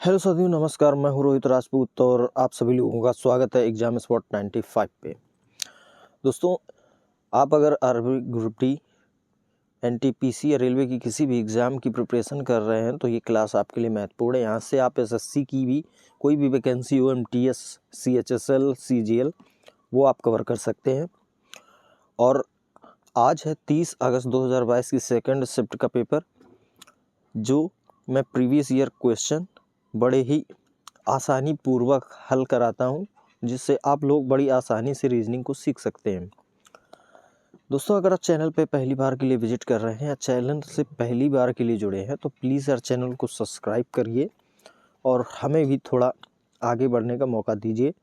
Hello साथियों, नमस्कार। मैं हूं रोहित राजपूत और आप सभी लोगों का स्वागत है एग्जाम स्पॉट 95 पे। दोस्तों, आप अगर आर्मी, ग्रुप डी, एनटीपीसी या रेलवे की किसी भी एग्ज़ाम की प्रिपरेशन कर रहे हैं तो ये क्लास आपके लिए महत्वपूर्ण है। यहाँ से आप एसएससी की भी कोई भी वैकेंसी हो, एमटीएस, सीएचएसएल, सीजीएल, वो आप कवर कर सकते हैं। और आज है 30 अगस्त 2022 की सेकेंड शिफ्ट का पेपर, जो मैं प्रीवियस ईयर क्वेश्चन बड़े ही आसानी पूर्वक हल कराता हूं, जिससे आप लोग बड़ी आसानी से रीजनिंग को सीख सकते हैं। दोस्तों, अगर आप चैनल पे पहली बार के लिए विजिट कर रहे हैं या चैनल से पहली बार के लिए जुड़े हैं तो प्लीज़ यार चैनल को सब्सक्राइब करिए और हमें भी थोड़ा आगे बढ़ने का मौका दीजिए,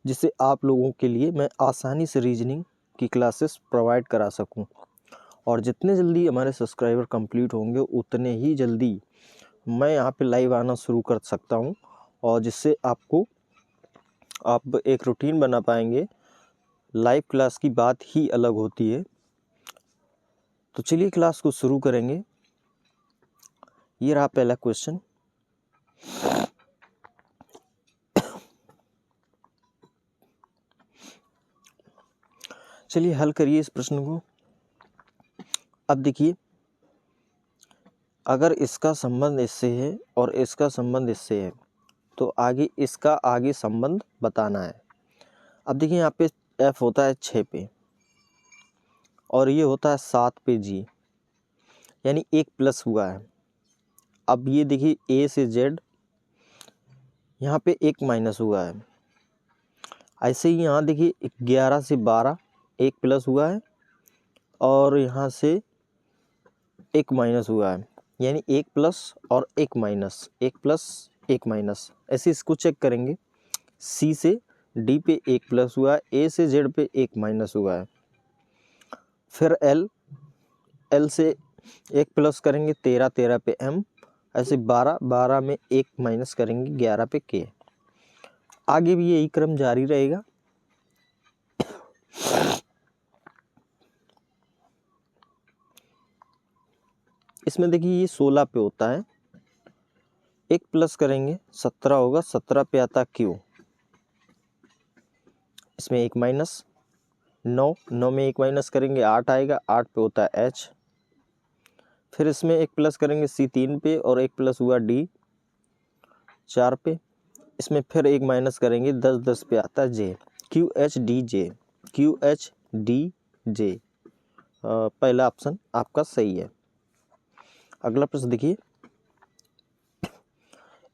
जिससे आप लोगों के लिए मैं आसानी से रीजनिंग की क्लासेस प्रोवाइड करा सकूँ। और जितने जल्दी हमारे सब्सक्राइबर कंप्लीट होंगे उतने ही जल्दी मैं यहाँ पे लाइव आना शुरू कर सकता हूँ, और जिससे आप एक रूटीन बना पाएंगे। लाइव क्लास की बात ही अलग होती है। तो चलिए क्लास को शुरू करेंगे। ये रहा पहला क्वेश्चन। चलिए हल करिए इस प्रश्न को। अब देखिए, अगर इसका संबंध इससे है और इसका संबंध इससे है तो आगे इसका आगे संबंध बताना है। अब देखिए, यहाँ पे f होता है 6 पे और ये होता है 7 पे g, यानी एक प्लस हुआ है। अब ये देखिए a से z, यहाँ पे एक माइनस हुआ है। ऐसे ही यहाँ देखिए 11 से 12 एक प्लस हुआ है और यहाँ से एक माइनस हुआ है, यानी एक प्लस और एक माइनस, एक प्लस एक माइनस। ऐसे इसको चेक करेंगे। सी से डी पे एक प्लस हुआ है, ए से जेड पे एक माइनस हुआ है। फिर एल से एक प्लस करेंगे 13 पे एम, ऐसे 12 में एक माइनस करेंगे 11 पे के। आगे भी यही क्रम जारी रहेगा। इसमें देखिए ये 16 पे होता है, एक प्लस करेंगे 17 होगा, 17 पे आता क्यू, इसमें एक माइनस, 9 में एक माइनस करेंगे 8 आएगा, 8 पे होता है एच। फिर इसमें एक प्लस करेंगे सी 3 पे और एक प्लस हुआ डी 4 पे। इसमें फिर एक माइनस करेंगे 10 पे आता है J, Q H D J, Q H D J. पहला ऑप्शन आपका सही है। अगला प्रश्न देखिए,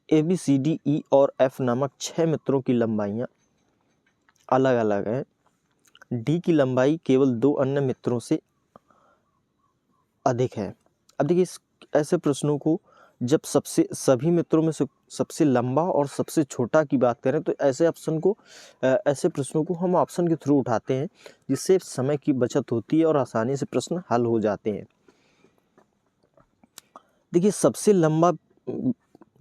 A B C D E और एफ नामक 6 मित्रों की लंबाइयाँ अलग अलग हैं। डी की लंबाई केवल 2 अन्य मित्रों से अधिक है। अब देखिए, ऐसे प्रश्नों को जब सभी मित्रों में से सबसे लंबा और सबसे छोटा की बात करें तो ऐसे प्रश्नों को हम ऑप्शन के थ्रू उठाते हैं, जिससे समय की बचत होती है और आसानी से प्रश्न हल हो जाते हैं। देखिए, सबसे लंबा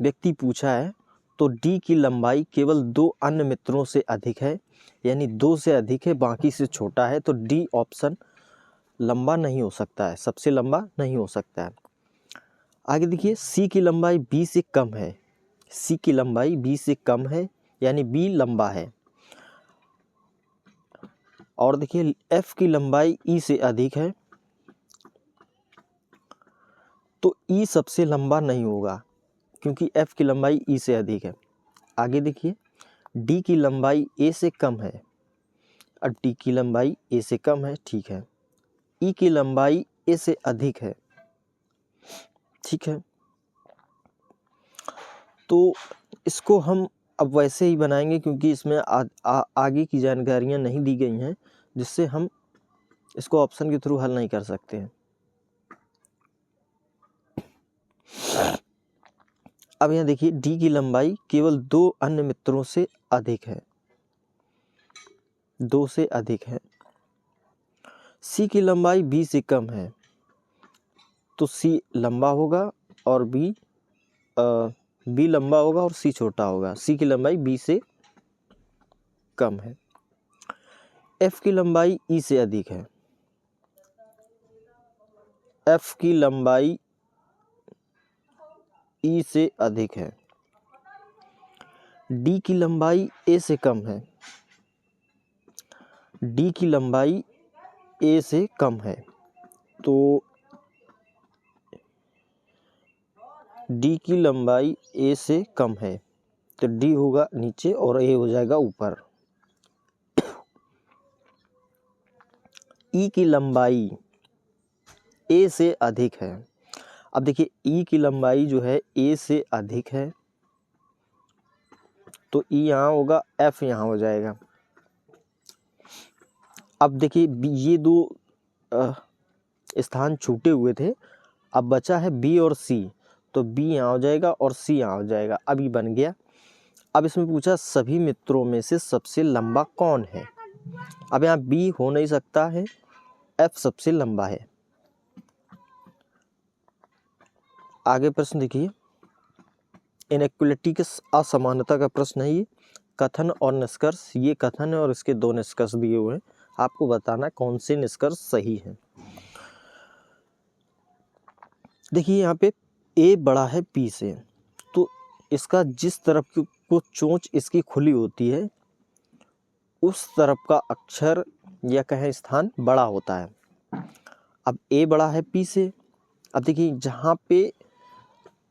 व्यक्ति पूछा है तो डी की लंबाई केवल 2 अन्य मित्रों से अधिक है, यानी 2 से अधिक है, बाकी से छोटा है। तो डी ऑप्शन लंबा नहीं हो सकता है, सबसे लंबा नहीं हो सकता है। आगे देखिए, सी की लंबाई बी से कम है, सी की लंबाई बी से कम है, यानी बी लंबा है। और देखिए, एफ की लंबाई ई से अधिक है, तो ई सबसे लंबा नहीं होगा क्योंकि एफ की लंबाई ई से अधिक है। आगे देखिए, डी की लंबाई ए से कम है और डी की लंबाई ए से कम है, ठीक है। ई की लंबाई ए से अधिक है, ठीक है। तो इसको हम अब वैसे ही बनाएंगे क्योंकि इसमें आगे की जानकारियां नहीं दी गई हैं, जिससे हम इसको ऑप्शन के थ्रू हल नहीं कर सकते हैं। अब यहाँ देखिए, डी की लंबाई केवल 2 अन्य मित्रों से अधिक है, 2 से अधिक है। सी की लंबाई बी से कम है, तो सी लंबा होगा और बी लंबा होगा और सी छोटा होगा। सी की लंबाई बी से कम है। एफ की लंबाई ई से अधिक है, एफ की लंबाई ई से अधिक है। डी की लंबाई ए से कम है, डी की लंबाई ए से कम है, तो डी की लंबाई ए से कम है, तो डी होगा नीचे और ए हो जाएगा ऊपर। ई की लंबाई ए से अधिक है। अब देखिए ई की लंबाई जो है ए से अधिक है, तो ई यहाँ होगा, एफ यहाँ हो जाएगा। अब देखिए ये दो स्थान छूटे हुए थे, अब बचा है बी और सी, तो बी यहाँ हो जाएगा और सी यहाँ हो जाएगा। अब ये बन गया। अब इसमें पूछा सभी मित्रों में से सबसे लंबा कौन है। अब यहाँ बी हो नहीं सकता है, एफ सबसे लंबा है। आगे प्रश्न देखिए, इनइक्वलिटी के असमानता का प्रश्न है ये। कथन और निष्कर्ष, ये कथन है और इसके दो निष्कर्ष दिए हुए हैं, आपको बताना कौन से निष्कर्ष सही हैं। देखिए यहाँ पे ए बड़ा है पी से, तो इसका जिस तरफ को चोंच इसकी खुली होती है उस तरफ का अक्षर या कहें स्थान बड़ा होता है। अब ए बड़ा है पी से, अब देखिए जहाँ पे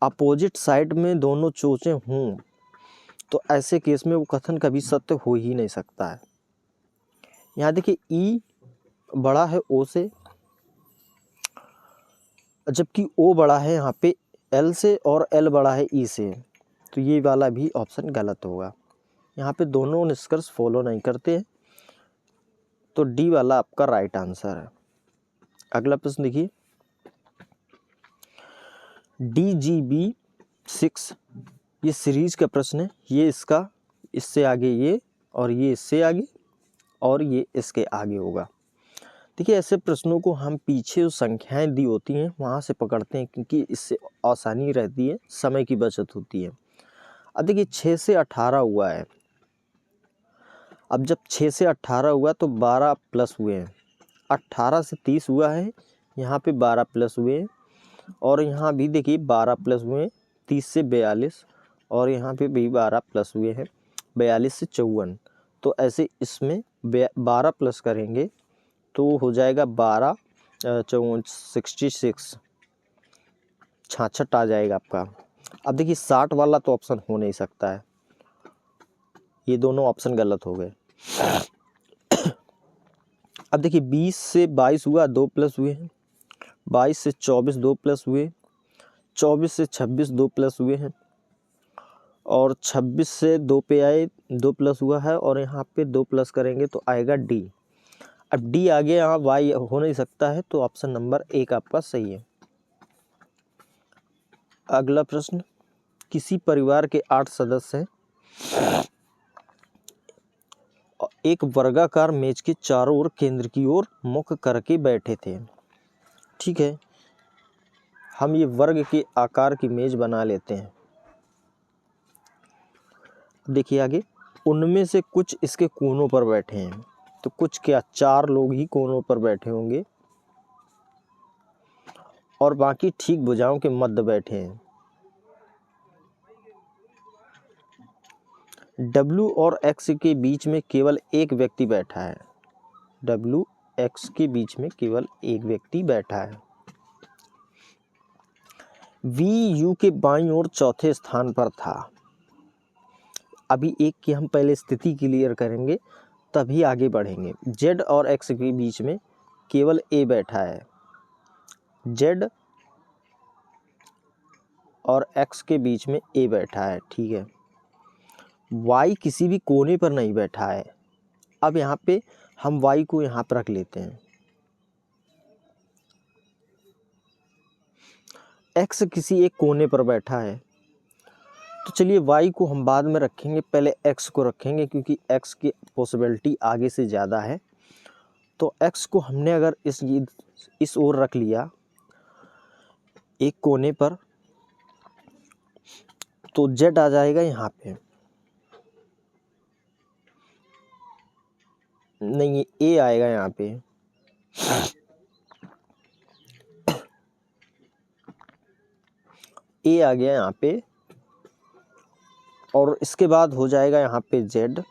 अपोजिट साइड में दोनों चोंचें हों तो ऐसे केस में वो कथन कभी सत्य हो ही नहीं सकता है। यहाँ देखिए ई बड़ा है ओ से, जबकि ओ बड़ा है यहाँ पे एल से और एल बड़ा है ई से, तो ये वाला भी ऑप्शन गलत होगा। यहाँ पे दोनों निष्कर्ष फॉलो नहीं करते हैं, तो डी वाला आपका राइट आंसर है। अगला प्रश्न देखिए, DGB6 ये सीरीज का प्रश्न है। ये इसका इससे आगे ये और ये इससे आगे और ये इसके आगे होगा। देखिए ऐसे प्रश्नों को हम पीछे जो संख्याएं दी होती हैं वहाँ से पकड़ते हैं, क्योंकि इससे आसानी रहती है, समय की बचत होती है। अब देखिए 6 से 18 हुआ है। अब जब 6 से 18 हुआ तो 12 प्लस हुए हैं, 18 से 30 हुआ है, यहाँ पे 12 प्लस हुए हैं, और यहाँ भी देखिए 12 प्लस हुए हैं, 30 से 42, और यहाँ पे भी 12 प्लस हुए हैं, 42 से 54। तो ऐसे इसमें 12 प्लस करेंगे तो हो जाएगा 12 66, 66 आ जाएगा आपका। अब देखिए 60 वाला तो ऑप्शन हो नहीं सकता है, ये दोनों ऑप्शन गलत हो गए। अब देखिए 20 से 22 हुआ, 2 प्लस हुए हैं, 22 से 24 2 प्लस हुए, 24 से 26 2 प्लस हुए हैं, और 26 से 2 पे आए 2 प्लस हुआ है, और यहाँ पे 2 प्लस करेंगे तो आएगा डी। अब डी आगे यहाँ वाई हो नहीं सकता है, तो ऑप्शन नंबर 1 आपका सही है। अगला प्रश्न, किसी परिवार के 8 सदस्य हैं, एक वर्गाकार मेज के चारों ओर केंद्र की ओर मुख करके बैठे थे। ठीक है, हम ये वर्ग के आकार की मेज बना लेते हैं। देखिए आगे, उनमें से कुछ इसके कोनों पर बैठे हैं, तो कुछ क्या 4 लोग ही कोनों पर बैठे होंगे और बाकी ठीक भुजाओं के मध्य बैठे हैं। W और X के बीच में केवल एक व्यक्ति बैठा है, W X के बीच में केवल एक व्यक्ति बैठा है। V U के बाईं ओर चौथे स्थान पर था। अभी एक की हम पहले स्थिति क्लियर करेंगे तभी आगे बढ़ेंगे। Z और X के बीच में केवल A बैठा है, Z और X के बीच में A बैठा है। ठीक है, Y किसी भी कोने पर नहीं बैठा है। अब यहाँ पे हम Y को यहाँ पर रख लेते हैं। X किसी एक कोने पर बैठा है, तो चलिए Y को हम बाद में रखेंगे, पहले X को रखेंगे क्योंकि X की पॉसिबिलिटी आगे से ज़्यादा है। तो X को हमने अगर इस ओर रख लिया एक कोने पर, तो Z आ जाएगा यहाँ पे, नहीं A आएगा यहाँ पे, A आ गया यहाँ पे, और इसके बाद हो जाएगा यहाँ पे जेड।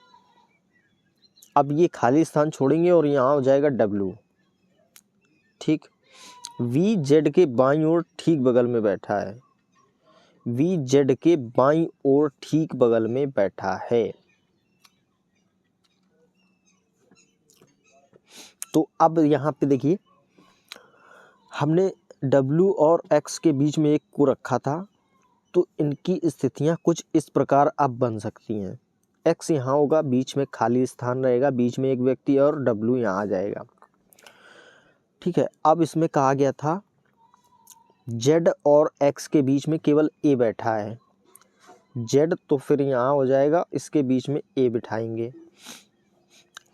अब ये खाली स्थान छोड़ेंगे और यहाँ हो जाएगा डब्लू। ठीक, वी जेड के बाईं ओर ठीक बगल में बैठा है, वी जेड के बाईं ओर ठीक बगल में बैठा है। तो अब यहाँ पे देखिए, हमने W और X के बीच में एक को रखा था, तो इनकी स्थितियाँ कुछ इस प्रकार अब बन सकती हैं। X यहाँ होगा, बीच में खाली स्थान रहेगा, बीच में एक व्यक्ति, और W यहाँ आ जाएगा। ठीक है, अब इसमें कहा गया था Z और X के बीच में केवल A बैठा है, Z तो फिर यहाँ हो जाएगा, इसके बीच में A बिठाएंगे।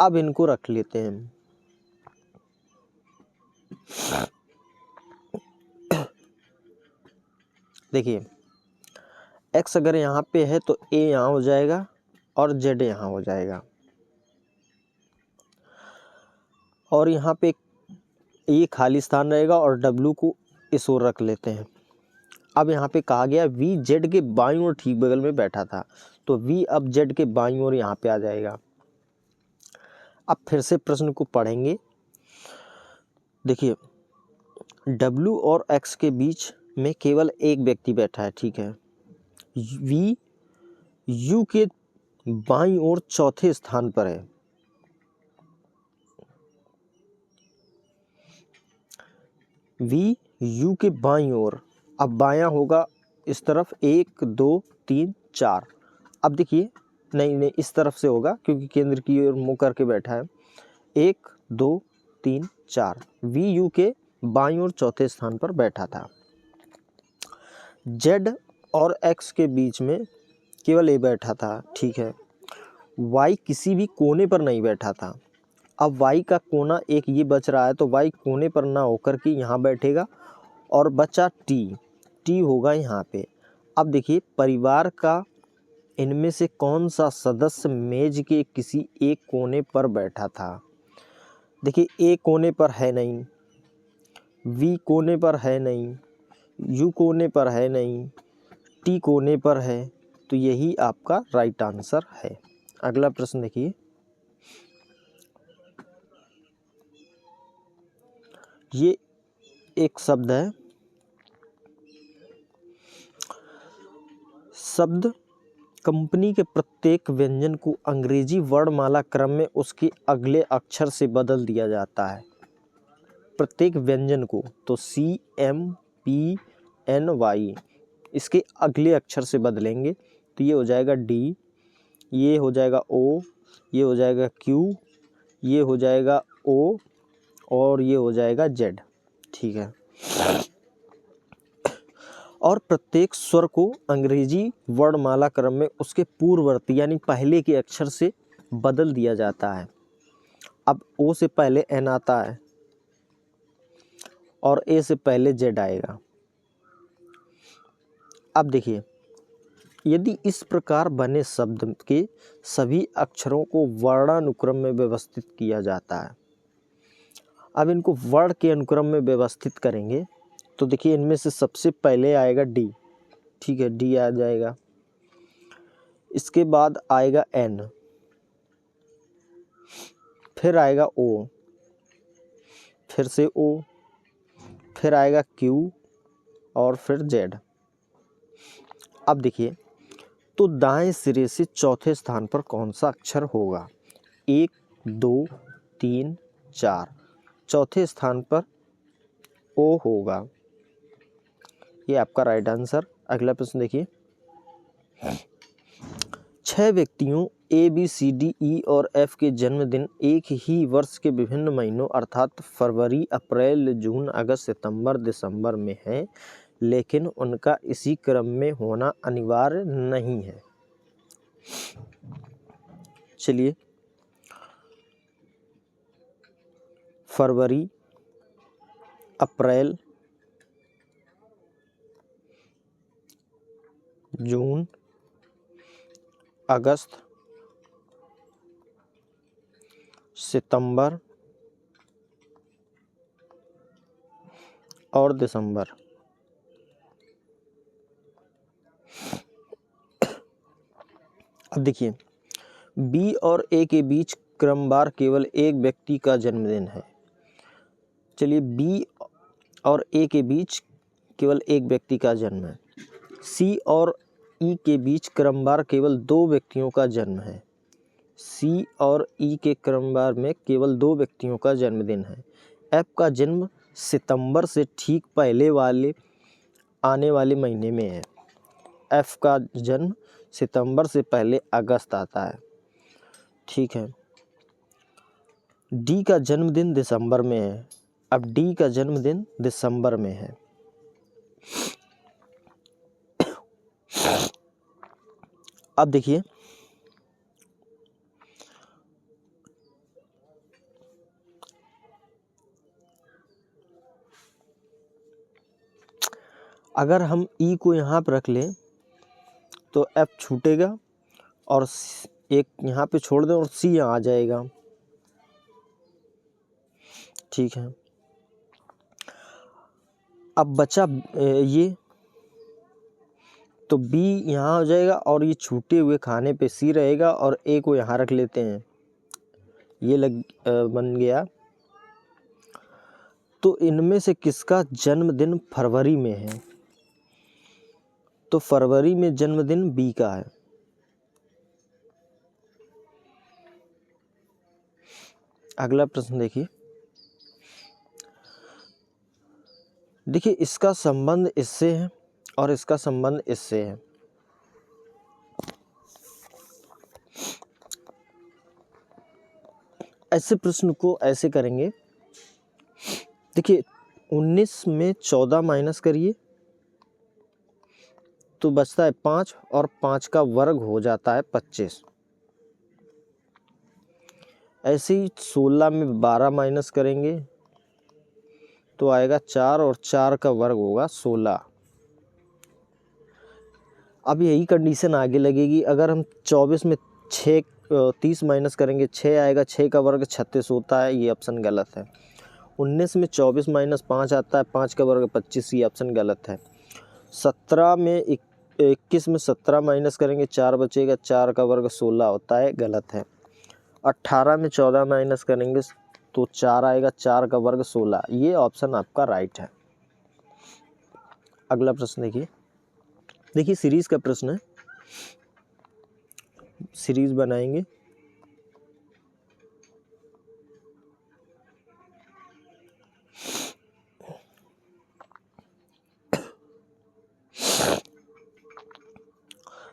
अब इनको रख लेते हैं। देखिए, X अगर यहाँ पे है तो A यहाँ हो जाएगा और Z यहाँ हो जाएगा, और यहाँ पे ये खाली स्थान रहेगा और W को इस ओर रख लेते हैं। अब यहाँ पे कहा गया V Z के बाईं ओर ठीक बगल में बैठा था, तो V अब Z के बाईं ओर यहाँ पे आ जाएगा। अब फिर से प्रश्न को पढ़ेंगे। देखिए, W और X के बीच में केवल एक व्यक्ति बैठा है, ठीक है। V U के बाईं ओर चौथे स्थान पर है, V U के बाईं ओर। अब बायां होगा इस तरफ, 1 2 3 4। अब देखिए, नहीं इस तरफ से होगा क्योंकि केंद्र की ओर मुँह करके बैठा है। 1 2 3 4, V U के बाईं ओर चौथे स्थान पर बैठा था। Z और X के बीच में केवल A बैठा था, ठीक है। Y किसी भी कोने पर नहीं बैठा था। अब Y का कोना एक ये बच रहा है, तो Y कोने पर ना होकर के यहाँ बैठेगा, और बचा T होगा यहाँ पे। अब देखिए, परिवार का इनमें से कौन सा सदस्य मेज के किसी एक कोने पर बैठा था। देखिए, A कोने पर है नहीं, V कोने पर है नहीं, U कोने पर है नहीं, T कोने पर है, तो यही आपका राइट आंसर है। अगला प्रश्न देखिए, ये एक शब्द है, शब्द कंपनी के प्रत्येक व्यंजन को अंग्रेजी वर्णमाला क्रम में उसके अगले अक्षर से बदल दिया जाता है। प्रत्येक व्यंजन को, तो CMPNY इसके अगले अक्षर से बदलेंगे, तो ये हो जाएगा D, ये हो जाएगा O, ये हो जाएगा Q, ये हो जाएगा O, और ये हो जाएगा Z, ठीक है। और प्रत्येक स्वर को अंग्रेजी वर्णमाला क्रम में उसके पूर्ववर्ती यानी पहले के अक्षर से बदल दिया जाता है। अब O से पहले N आता है और A से पहले Z आएगा। अब देखिए, यदि इस प्रकार बने शब्द के सभी अक्षरों को वर्णानुक्रम में व्यवस्थित किया जाता है। अब इनको वर्ण के अनुक्रम में व्यवस्थित करेंगे, तो देखिए, इनमें से सबसे पहले आएगा D, ठीक है, D आ जाएगा। इसके बाद आएगा N, फिर आएगा O, फिर से O, फिर आएगा Q, और फिर Z। अब देखिए, तो दाएं सिरे से चौथे स्थान पर कौन सा अक्षर होगा। 1 2 3 4, चौथे स्थान पर O होगा, ये आपका राइट आंसर। अगला प्रश्न देखिए, 6 व्यक्तियों ABCDE और F के जन्मदिन एक ही वर्ष के विभिन्न महीनों अर्थात फरवरी, अप्रैल, जून, अगस्त, सितंबर, दिसंबर में है, लेकिन उनका इसी क्रम में होना अनिवार्य नहीं है। चलिए, फरवरी, अप्रैल, जून, अगस्त, सितंबर और दिसंबर। अब देखिए, बी और ए के बीच क्रमवार केवल एक व्यक्ति का जन्मदिन है। चलिए, बी और ए के बीच केवल एक व्यक्ति का जन्म है। सी और ई के बीच क्रमवार केवल दो व्यक्तियों का जन्म है। सी और ई के क्रमवार में केवल दो व्यक्तियों का जन्मदिन है। एफ का जन्म सितंबर से ठीक पहले वाले आने वाले महीने में है। एफ का जन्म सितंबर से पहले अगस्त आता है। ठीक है। डी का जन्मदिन दिसंबर में है। अब डी का जन्मदिन दिसंबर में है। अब देखिए, अगर हम ई को यहाँ पर रख लें तो एफ छूटेगा और एक यहाँ पे छोड़ दें और सी यहाँ आ जाएगा। ठीक है। अब बचा ये, तो बी यहाँ हो जाएगा और ये छूटे हुए खाने पे सी रहेगा और ए को यहाँ रख लेते हैं। ये बन गया। तो इनमें से किसका जन्मदिन फरवरी में है? तो फरवरी में जन्मदिन बी का है। अगला प्रश्न देखिए। देखिए, इसका संबंध इससे है और इसका संबंध इससे है। ऐसे प्रश्न को ऐसे करेंगे। देखिए, 19 में 14 माइनस करिए तो बचता है 5 और 5 का वर्ग हो जाता है 25। ऐसे ही 16 में 12 माइनस करेंगे तो आएगा 4 और 4 का वर्ग होगा 16। अब यही कंडीशन आगे लगेगी। अगर हम 24 में 30 माइनस करेंगे, 6 आएगा, 6 का वर्ग 36 होता है। ये ऑप्शन गलत है। 19 में 24 माइनस 5 आता है, 5 का वर्ग 25। ये ऑप्शन गलत है। 17 में 21 में 17 माइनस करेंगे, 4 बचेगा, 4 का वर्ग 16 होता है। गलत है। 18 में 14 माइनस करेंगे तो 4 आएगा, 4 का वर्ग 16। ये ऑप्शन आपका राइट है। अगला प्रश्न देखिए। देखिए, सीरीज का प्रश्न है। सीरीज बनाएंगे।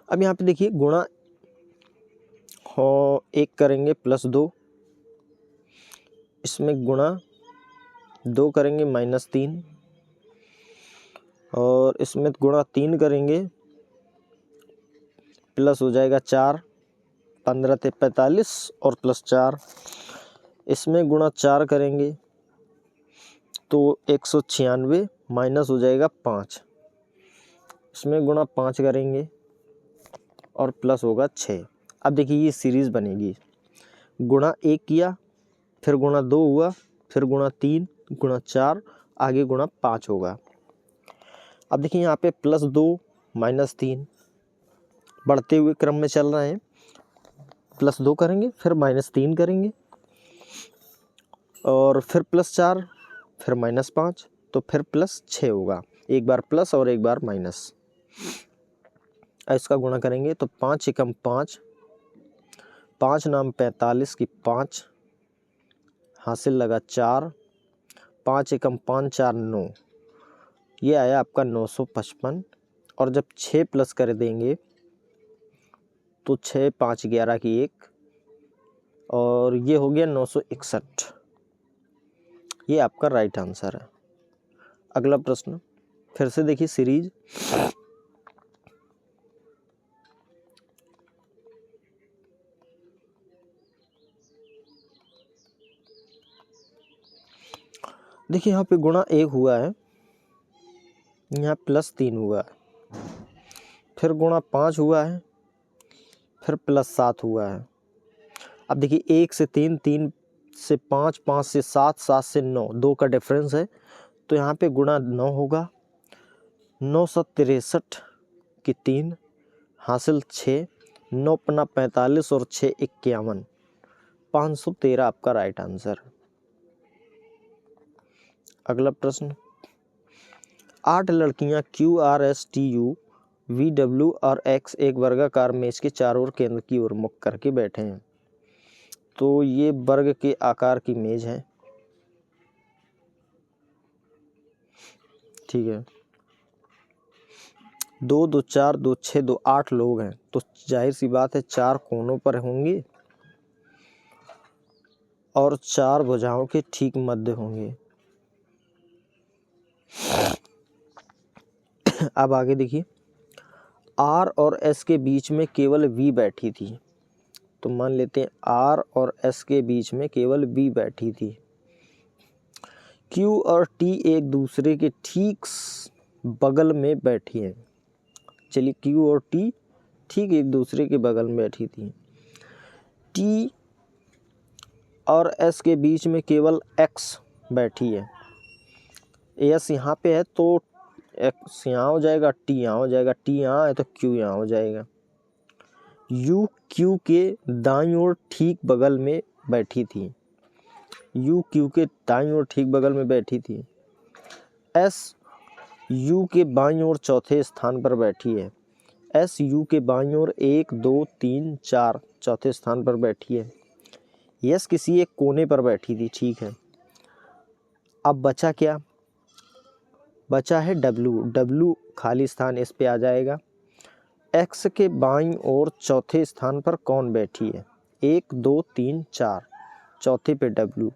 अब यहाँ पे देखिए, गुणा 1 करेंगे +2, इसमें गुणा 2 करेंगे -3, और इसमें गुणा 3 करेंगे प्लस हो जाएगा 4, 15 × 45 और +4। इसमें गुणा 4 करेंगे तो 196 माइनस हो जाएगा 5। इसमें गुणा 5 करेंगे और प्लस होगा 6। अब देखिए, ये सीरीज़ बनेगी। गुणा 1 किया, फिर गुणा 2 हुआ, फिर गुणा 3, गुणा 4, आगे गुणा 5 होगा। अब देखिए, यहाँ पे +2 -3 बढ़ते हुए क्रम में चल रहे हैं। +2 करेंगे, फिर -3 करेंगे, और फिर +4, फिर -5, तो फिर +6 होगा। एक बार प्लस और एक बार माइनस। इसका गुणा करेंगे तो 5 एकम 5, 5 नाम 45 की 5, हासिल लगा 4, 5 एकम 5 4 9। ये आया आपका 955। और जब 6 प्लस कर देंगे तो 6 5 11 की 1, और ये हो गया 961। ये आपका राइट आंसर है। अगला प्रश्न फिर से देखिए, सीरीज। देखिए, यहाँ पे गुणा 1 हुआ है, यहाँ +3 हुआ है, फिर गुणा 5 हुआ है, फिर +7 हुआ है। अब देखिए, 1 से 3, 3 से 5, 5 से 7, 7 से 9, 2 का डिफरेंस है, तो यहाँ पे गुणा 9 होगा। 963 की 3, हासिल 6, 9 पन्ना 45 और 6 51, 513 आपका राइट आंसर। अगला प्रश्न, 8 लड़कियां QRSTU VW और X एक वर्गाकार मेज के चारों ओर केंद्र की ओर मुख करके बैठे हैं। तो ये वर्ग के आकार की मेज है, ठीक है। 2 2 4 2 6 2 8 लोग हैं, तो जाहिर सी बात है 4 कोनों पर होंगे और 4 भुजाओं के ठीक मध्य होंगे। अब आगे देखिए, R और S के बीच में केवल V बैठी थी। तो मान लेते हैं R और S के बीच में केवल V बैठी थी। Q और T एक दूसरे के ठीक बगल में बैठी हैं। चलिए, Q और T ठीक एक दूसरे के बगल में बैठी थी। T और S के बीच में केवल X बैठी है। S यहाँ पे है तो X यहाँ हो जाएगा, T यहाँ हो जाएगा, T यहाँ है तो Q यहाँ हो जाएगा। U Q के दाईं ओर ठीक बगल में बैठी थी। U Q के दाईं ओर ठीक बगल में बैठी थी। S U के बाईं ओर चौथे स्थान पर बैठी है। S U के बाईं ओर 1 2 3 4 चौथे स्थान पर बैठी है। S किसी एक कोने पर बैठी थी, ठीक है। अब बचा क्या? बचा है W खाली स्थान इस पे आ जाएगा। X के बाईं ओर चौथे स्थान पर कौन बैठी है? 1 2 3 4 चौथे पे W,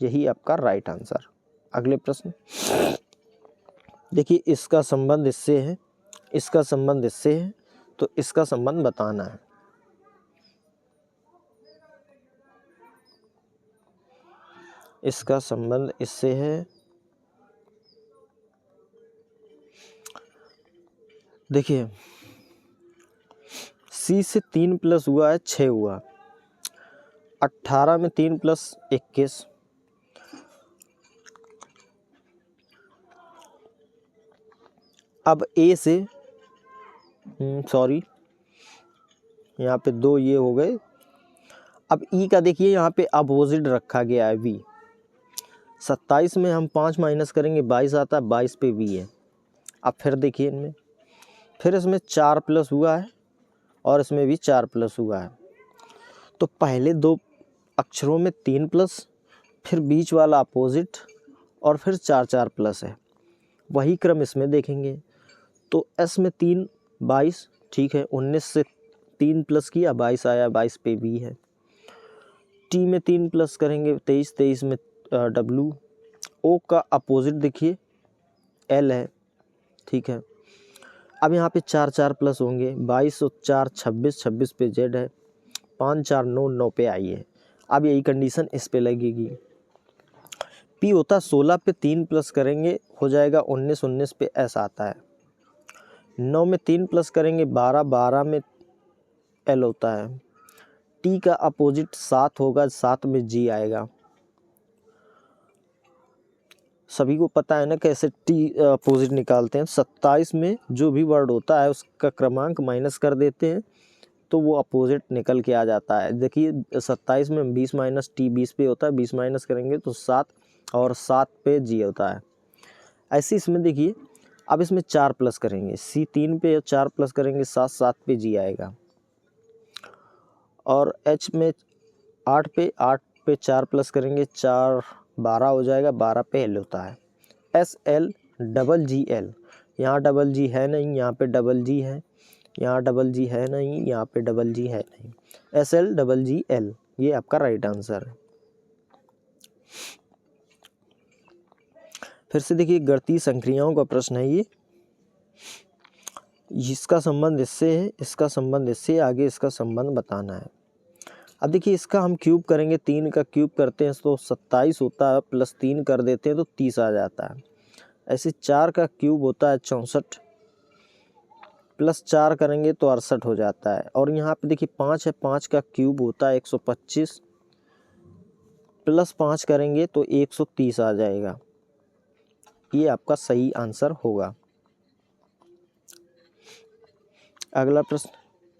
यही आपका राइट आंसर। अगले प्रश्न देखिए, इसका संबंध इससे है, इसका संबंध इससे है, तो इसका संबंध बताना है। इसका संबंध इससे है, देखिए C से 3 प्लस हुआ है 6 हुआ, 18 में 3 प्लस 21, अब A से सॉरी यहाँ पे 2 ये हो गए। अब E का देखिए यहाँ पे अपोजिट रखा गया है V। 27 में हम 5 माइनस करेंगे 22 आता है, 22 पे V है। अब फिर देखिए इनमें, फिर इसमें 4 प्लस हुआ है और इसमें भी 4 प्लस हुआ है। तो पहले 2 अक्षरों में 3 प्लस, फिर बीच वाला अपोजिट और फिर 4 4 प्लस है। वही क्रम इसमें देखेंगे। तो S में 3 22, ठीक है। 19 से 3 प्लस किया 22 आया, 22 पे V है। T में 3 प्लस करेंगे 23, 23 में W। O का अपोजिट देखिए L है, ठीक है। अब यहाँ पे 4 4 प्लस होंगे, 22 और 4 26, 26 पे Z है, 5 4 9, 9 पे I है। अब यही कंडीशन इस पे लगेगी। P होता 16 पे 3 प्लस करेंगे हो जाएगा 19, 19 पे S आता है। 9 में 3 प्लस करेंगे 12, 12 में L होता है। T का अपोजिट 7 होगा, 7 में G आएगा। सभी को पता है ना कैसे T अपोजिट निकालते हैं। 27 में जो भी वर्ड होता है उसका क्रमांक माइनस कर देते हैं तो वो अपोजिट निकल के आ जाता है। देखिए 27 में 20 माइनस T 20 पे होता है, 20 माइनस करेंगे तो 7 और 7 पे G होता है। ऐसे इसमें देखिए, अब इसमें 4 प्लस करेंगे, C 3 पे 4 प्लस करेंगे 7, 7 पे G आएगा। और H में 8 पे 4 प्लस करेंगे 4 12 हो जाएगा, 12 पे L होता है। SL डबल GL, यहाँ डबल G है नहीं, यहाँ पे डबल G है, यहाँ डबल G है नहीं, यहाँ पे डबल G है नहीं। SL डबल GL, ये आपका राइट आंसर है। फिर से देखिए, गणितीय संक्रियाओं का प्रश्न है ये। इसका संबंध इससे है, इसका संबंध इससे, आगे इसका संबंध बताना है। अब देखिए, इसका हम क्यूब करेंगे, 3 का क्यूब करते हैं तो 27 होता है, प्लस 3 कर देते हैं तो 30 आ जाता है। ऐसे 4 का क्यूब होता है 64, प्लस 4 करेंगे तो 68 हो जाता है। और यहाँ पे देखिए 5 है, 5 का क्यूब होता है 125, प्लस 5 करेंगे तो 130 आ जाएगा। ये आपका सही आंसर होगा। अगला प्रश्न,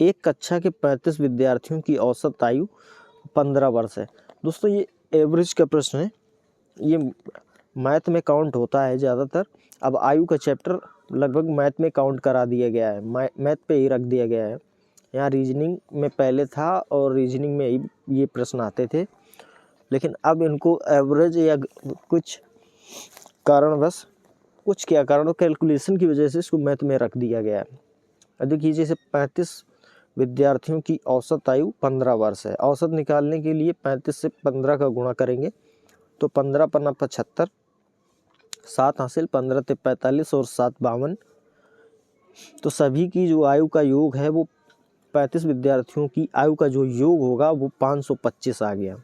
एक कक्षा के 35 विद्यार्थियों की औसत आयु 15 वर्ष है। दोस्तों ये एवरेज का प्रश्न है, ये मैथ में काउंट होता है ज़्यादातर। अब आयु का चैप्टर लगभग मैथ में काउंट करा दिया गया है, मैथ पे ही रख दिया गया है। यहाँ रीजनिंग में पहले था और रीजनिंग में ही ये प्रश्न आते थे, लेकिन अब इनको एवरेज या कुछ कारणवश, कुछ क्या कारण, कैलकुलेशन की वजह से इसको मैथ में रख दिया गया है। देखिए जैसे 35 विद्यार्थियों की औसत आयु 15 वर्ष है। औसत निकालने के लिए 35 से 15 का गुणा करेंगे तो 15 पन्ना 75, 7 हासिल, 15 ते 45 और 7 52। तो सभी की जो आयु का योग है वो 35 विद्यार्थियों की आयु का जो योग होगा वो 525 आ गया।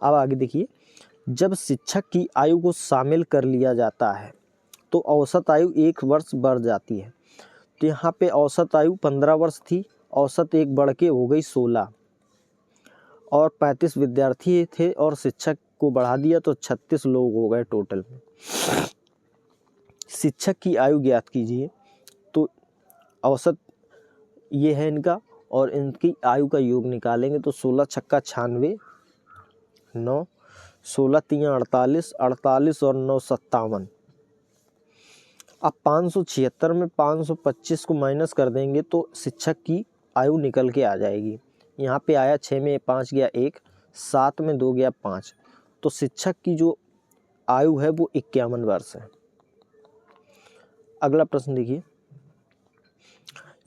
अब आगे देखिए, जब शिक्षक की आयु को शामिल कर लिया जाता है तो औसत आयु 1 वर्ष बढ़ जाती है। तो यहाँ पे औसत आयु 15 वर्ष थी, औसत एक बढ़ के हो गई 16, और 35 विद्यार्थी थे और शिक्षक को बढ़ा दिया तो 36 लोग हो गए टोटल में। शिक्षक की आयु ज्ञात कीजिए, तो औसत ये है इनका और इनकी आयु का योग निकालेंगे तो 16 छक्का 96, 9, 16 तियाँ 48, 48 और 9 57। अब 576 में 525 को माइनस कर देंगे तो शिक्षक की आयु निकल के आ जाएगी। यहाँ पे आया 6 में 5 गया 1, 7 में 2 गया 5, तो शिक्षक की जो आयु है वो 51 वर्ष है। अगला प्रश्न देखिए,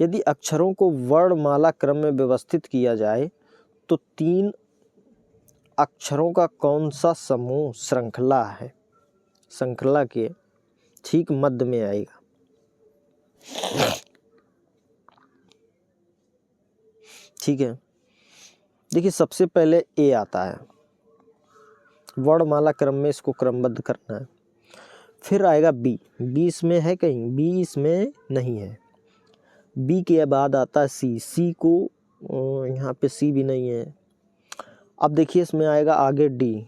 यदि अक्षरों को वर्णमाला क्रम में व्यवस्थित किया जाए तो 3 अक्षरों का कौन सा समूह श्रृंखला है, श्रृंखला के ठीक मध्य में आएगा। ठीक है, देखिए सबसे पहले ए आता है, वर्णमाला क्रम में इसको क्रमबद्ध करना है। फिर आएगा बी, बी इसमें है कहीं, बी इसमें नहीं है। बी के बाद आता है सी, सी को यहाँ पे सी भी नहीं है। अब देखिए इसमें आएगा आगे डी,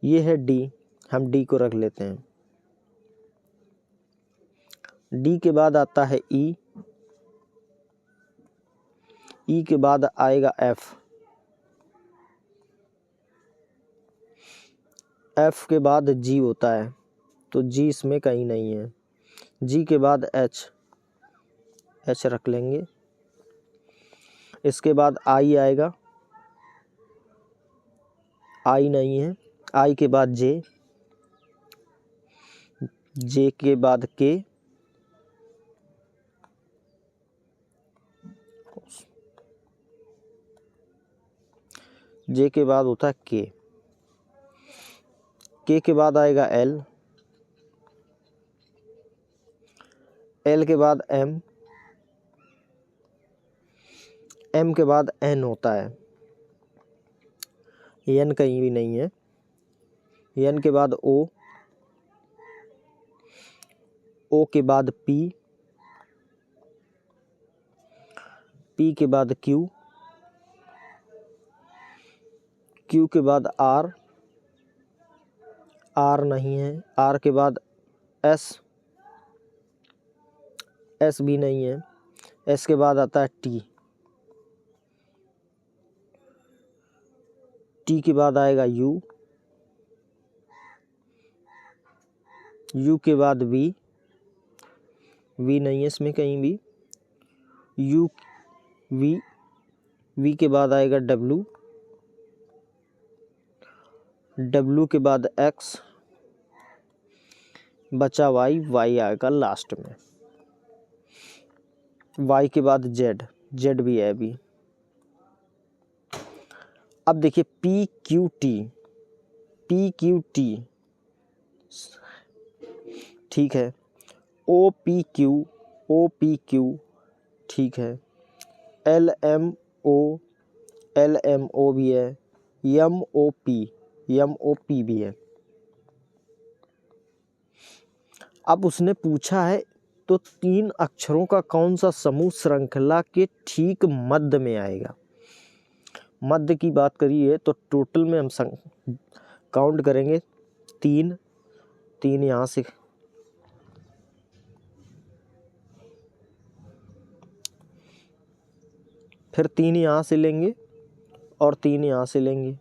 ये है डी, हम डी को रख लेते हैं। डी के बाद आता है ई, ई के बाद आएगा एफ, एफ के बाद जी होता है तो जी इसमें कहीं नहीं है। जी के बाद एच, एच रख लेंगे। इसके बाद आई आएगा, आई नहीं है। आई के बाद जे, जे के बाद के, जे के बाद होता है के के बाद आएगा एल, एल के बाद एम, एम के बाद एन होता है, एन कहीं भी नहीं है। एन के बाद ओ, ओ के बाद पी, पी के बाद क्यू, क्यू के बाद आर, आर नहीं है। आर के बाद एस, एस भी नहीं है। एस के बाद आता है टी, टी के बाद आएगा यू, यू के बाद वी, वी नहीं है इसमें कहीं भी। यू वी, वी के बाद आएगा डब्लू, डब्लू के बाद एक्स, बचा वाई, वाई आएगा लास्ट में। वाई के बाद जेड, जेड भी है अभी। अब देखिए P Q T, P Q T ठीक है। O P Q, O P Q ठीक है। L M O, L M O भी है। M O P, M O P भी है। अब उसने पूछा है तो 3 अक्षरों का कौन सा समूह श्रृंखला के ठीक मध्य में आएगा। मध्य की बात करिए तो टोटल में हम काउंट करेंगे 3, 3 यहाँ से फिर 3 यहाँ से लेंगे और 3 यहाँ से लेंगे।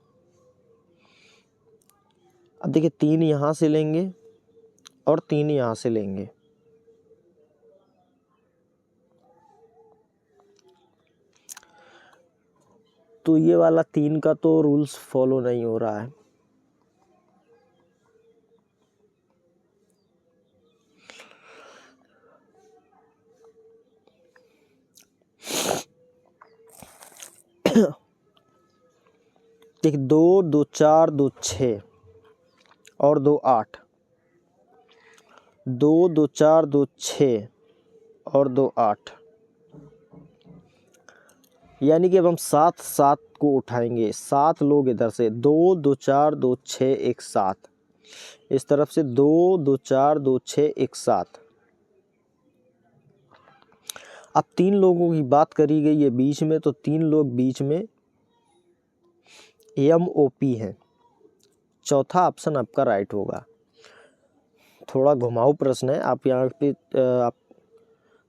अब देखिए 3 यहाँ से लेंगे और 3 यहाँ से लेंगे। तो ये वाला 3 का तो रूल्स फॉलो नहीं हो रहा है। देखिए 2 2 4 2 6 और 2 8, 2 2 4 2 6 और 2 8, यानी कि अब हम 7 7 को उठाएंगे। 7 लोग इधर से, 2 2 4 2 6 1 7, इस तरफ से 2 2 4 2 6 1 7। अब 3 लोगों की बात करी गई है बीच में, तो 3 लोग बीच में MOP हैं। चौथा ऑप्शन आपका राइट होगा। थोड़ा घुमाऊ प्रश्न है, आप यहाँ पे आप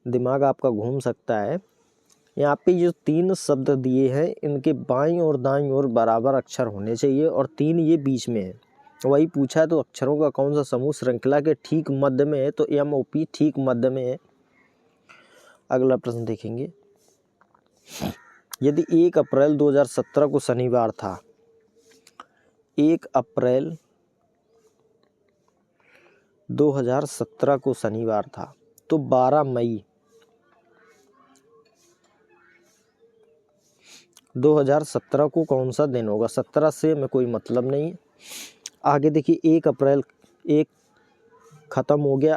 दिमाग आपका घूम सकता है। यहाँ पे जो 3 शब्द दिए हैं इनके बाईं और दाईं ओर बराबर अक्षर होने चाहिए और 3 ये बीच में है। वही पूछा है, तो अक्षरों का कौन सा समूह श्रृंखला के ठीक मध्य में है, तो MOP ठीक मध्य में है। अगला प्रश्न देखेंगे। यदि 1 अप्रैल 2017 को शनिवार था, 1 अप्रैल 2017 को शनिवार था, तो 12 मई 2017 को कौन सा दिन होगा? 17 से हमें कोई मतलब नहीं है। आगे देखिए 1 अप्रैल, 1 ख़त्म हो गया।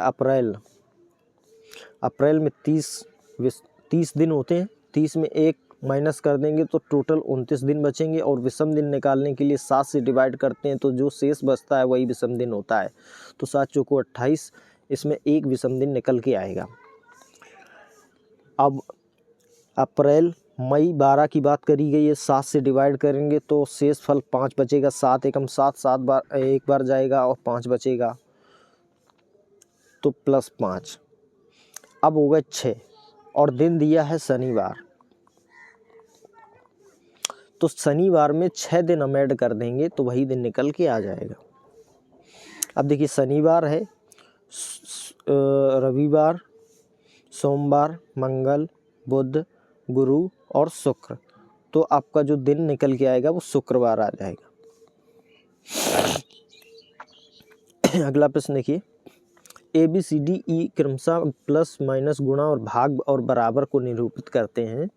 अप्रैल में 30 दिन होते हैं। 30 में 1 माइनस कर देंगे तो टोटल 29 दिन बचेंगे और विषम दिन निकालने के लिए 7 से डिवाइड करते हैं, तो जो शेष बचता है वही विषम दिन होता है। तो 7 चौको 28, इसमें 1 विषम दिन निकल के आएगा। अब अप्रैल मई 12 की बात करी गई है, 7 से डिवाइड करेंगे तो शेष फल 5 बचेगा। 7 एकम 7, 7 बार एक बार जाएगा और 5 बचेगा, तो +5। अब होगा 6 और दिन दिया है शनिवार, तो शनिवार में 6 दिन हम ऐड कर देंगे तो वही दिन निकल के आ जाएगा। अब देखिए शनिवार है, रविवार, सोमवार, मंगल, बुध, गुरु और शुक्र, तो आपका जो दिन निकल के आएगा वो शुक्रवार आ जाएगा। अगला प्रश्न देखिए। ABCDE क्रमशः प्लस माइनस गुणा और भाग और बराबर को निरूपित करते हैं।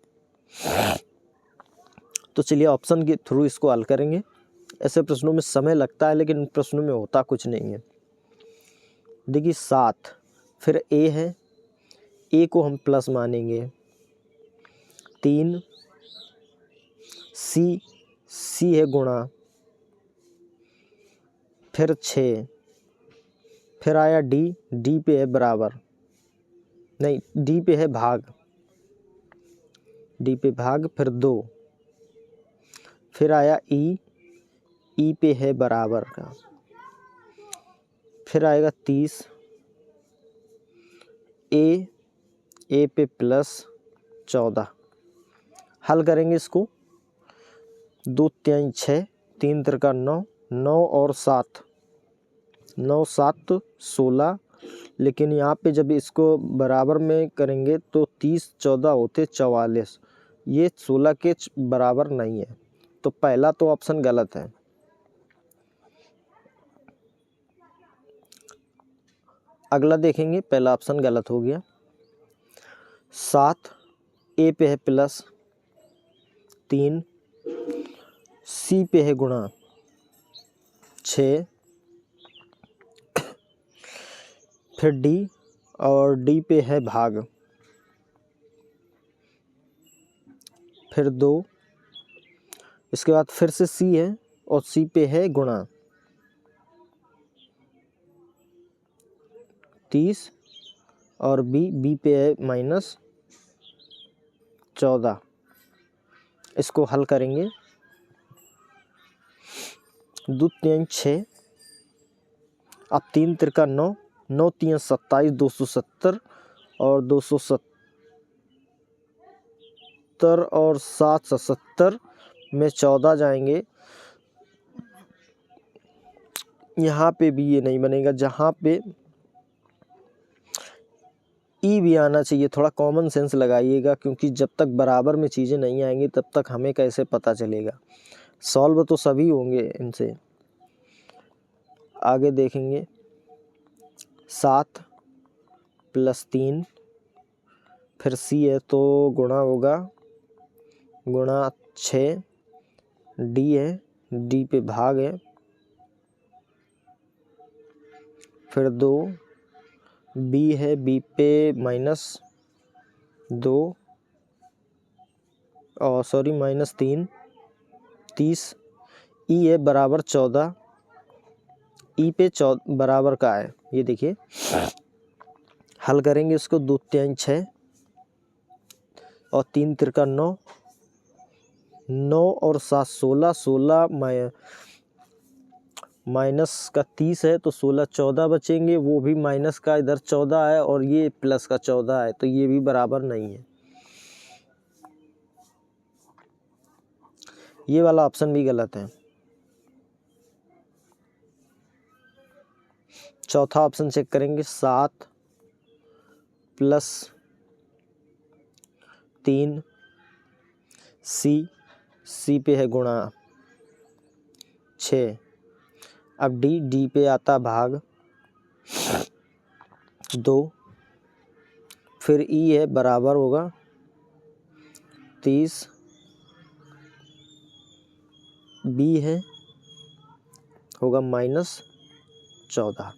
तो चलिए ऑप्शन के थ्रू इसको हल करेंगे। ऐसे प्रश्नों में समय लगता है लेकिन प्रश्नों में होता कुछ नहीं है। देखिए 7, फिर A है, A को हम प्लस मानेंगे। 3, C है गुणा, फिर 6, फिर आया D पे है बराबर, नहीं D पे है भाग, D पे भाग, फिर 2, फिर आया E पे है बराबर का, फिर आएगा 30, A पे प्लस 14। हल करेंगे इसको, 2 3 6, 3 त्रिका 9, 9 और 7, 9 7 16, लेकिन यहाँ पे जब इसको बराबर में करेंगे तो 30 14 होते 44, ये 16 के बराबर नहीं है, तो पहला तो ऑप्शन गलत है। अगला देखेंगे, पहला ऑप्शन गलत हो गया। 7 A पे है प्लस, 3 C पे है गुणा, 6 फिर D और D पे है भाग, फिर 2, इसके बाद फिर से C है और C पे है गुणा, 30 और B पे है -14। इसको हल करेंगे, 2 3 6, अब 3 त्रिका 9, 9 3 27, 270 और 270 72 और 7 77 में 14 जाएंगे। यहाँ पे भी ये नहीं बनेगा, जहाँ पे ई भी आना चाहिए। थोड़ा कॉमन सेंस लगाइएगा, क्योंकि जब तक बराबर में चीज़ें नहीं आएंगी तब तक हमें कैसे पता चलेगा। सॉल्व तो सभी होंगे इनसे। आगे देखेंगे 7 + 3, फिर सी है तो गुणा होगा, गुणा 6, डी है, डी पे भाग है, फिर 2, बी है, बी पे -2 और सॉरी -3, 30, ई है बराबर 14, ई पे बराबर का है। ये देखिए हल करेंगे इसको, 2 3 6 और 3 3 9, 9 और 7 16, 16 माइनस का 30 है तो 16 14 बचेंगे, वो भी माइनस का इधर 14 है और ये प्लस का 14 है, तो ये भी बराबर नहीं है। ये वाला ऑप्शन भी गलत है। चौथा ऑप्शन चेक करेंगे, 7 + 3, सी पे है गुणा 6, अब डी पे आता भाग 2, फिर ई है बराबर होगा 30, बी है होगा -14।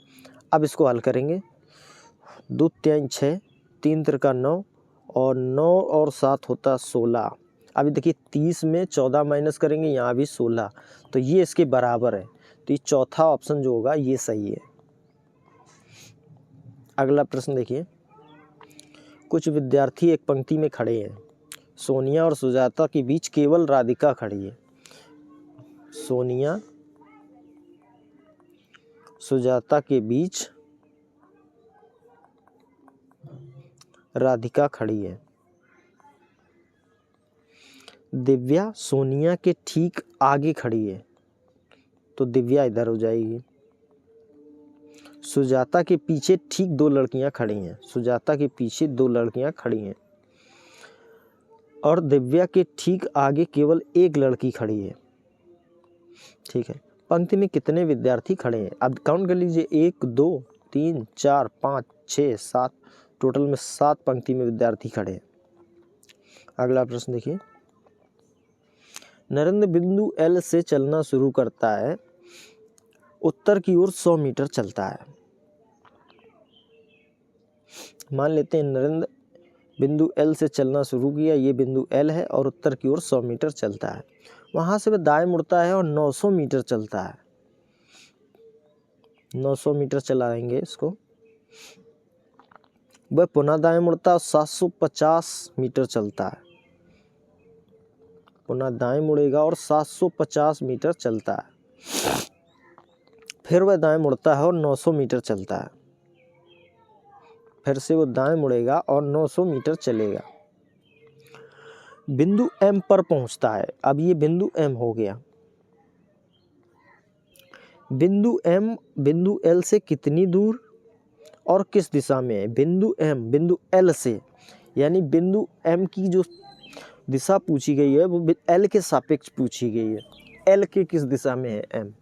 अब इसको हल करेंगे, 2 3 6, 3 3 9 और 9 और 7 होता 16। अभी देखिए 30 में 14 माइनस करेंगे, यहाँ भी 16, तो ये इसके बराबर है। तो ये चौथा ऑप्शन जो होगा ये सही है। अगला प्रश्न देखिए, कुछ विद्यार्थी एक पंक्ति में खड़े हैं। सोनिया और सुजाता के बीच केवल राधिका खड़ी है। सोनिया सुजाता के बीच राधिका खड़ी है। दिव्या सोनिया के ठीक आगे खड़ी है, तो दिव्या इधर हो जाएगी। सुजाता के पीछे ठीक 2 लड़कियां खड़ी हैं। सुजाता के पीछे 2 लड़कियां खड़ी हैं और दिव्या के ठीक आगे केवल एक लड़की खड़ी है। ठीक है, पंक्ति में कितने विद्यार्थी खड़े हैं? अब काउंट कर लीजिए, 1 2 3 4 5 6 7, टोटल में 7 पंक्ति में विद्यार्थी खड़े हैं। अगला प्रश्न देखिए, नरेंद्र बिंदु एल से चलना शुरू करता है, उत्तर की ओर 100 मीटर चलता है। मान लेते हैं नरेंद्र बिंदु एल से चलना शुरू किया, ये बिंदु एल है और उत्तर की ओर 100 मीटर चलता है। वहाँ से वह दाएं मुड़ता है और 900 मीटर चलता है। 900 मीटर चलाएंगे इसको। वह पुनः दाएं मुड़ता है और 750 मीटर चलता है। पुनः दाएं मुड़ेगा और 750 मीटर चलता है। फिर वह दाएं मुड़ता है और 900 मीटर चलता है। फिर से वो दाएं मुड़ेगा और 900 मीटर चलेगा। बिंदु एम पर पहुंचता है। अब ये बिंदु एम हो गया। बिंदु एम बिंदु एल से कितनी दूर और किस दिशा में है? बिंदु एम बिंदु एल से, यानी बिंदु एम की जो दिशा पूछी गई है वो एल के सापेक्ष पूछी गई है। एल के किस दिशा में है एम?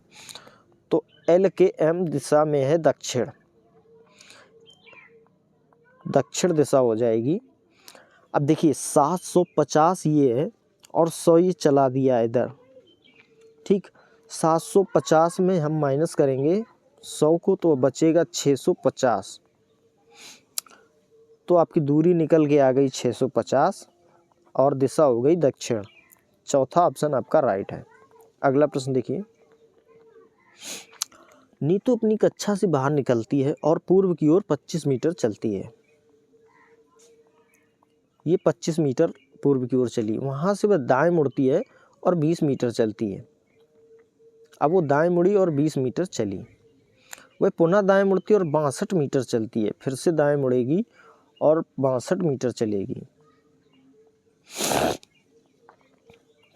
तो एल के एम दिशा में है दक्षिण। दक्षिण दिशा हो जाएगी। अब देखिए 750 ये है और 100 ये चला दिया इधर। ठीक, 750 में हम माइनस करेंगे 100 को तो बचेगा 650। तो आपकी दूरी निकल के आ गई 650 और दिशा हो गई दक्षिण। चौथा ऑप्शन आपका राइट है। अगला प्रश्न देखिए, नीतू अपनी कक्षा से बाहर निकलती है और पूर्व की ओर 25 मीटर चलती है। ये 25 मीटर पूर्व की ओर चली, वहाँ से वह दाएं मुड़ती है और 20 मीटर चलती है। अब वो दाएं मुड़ी और 20 मीटर चली। वह पुनः दाएं मुड़ती है और 62 मीटर चलती है। फिर से दाएं मुड़ेगी और 62 मीटर चलेगी।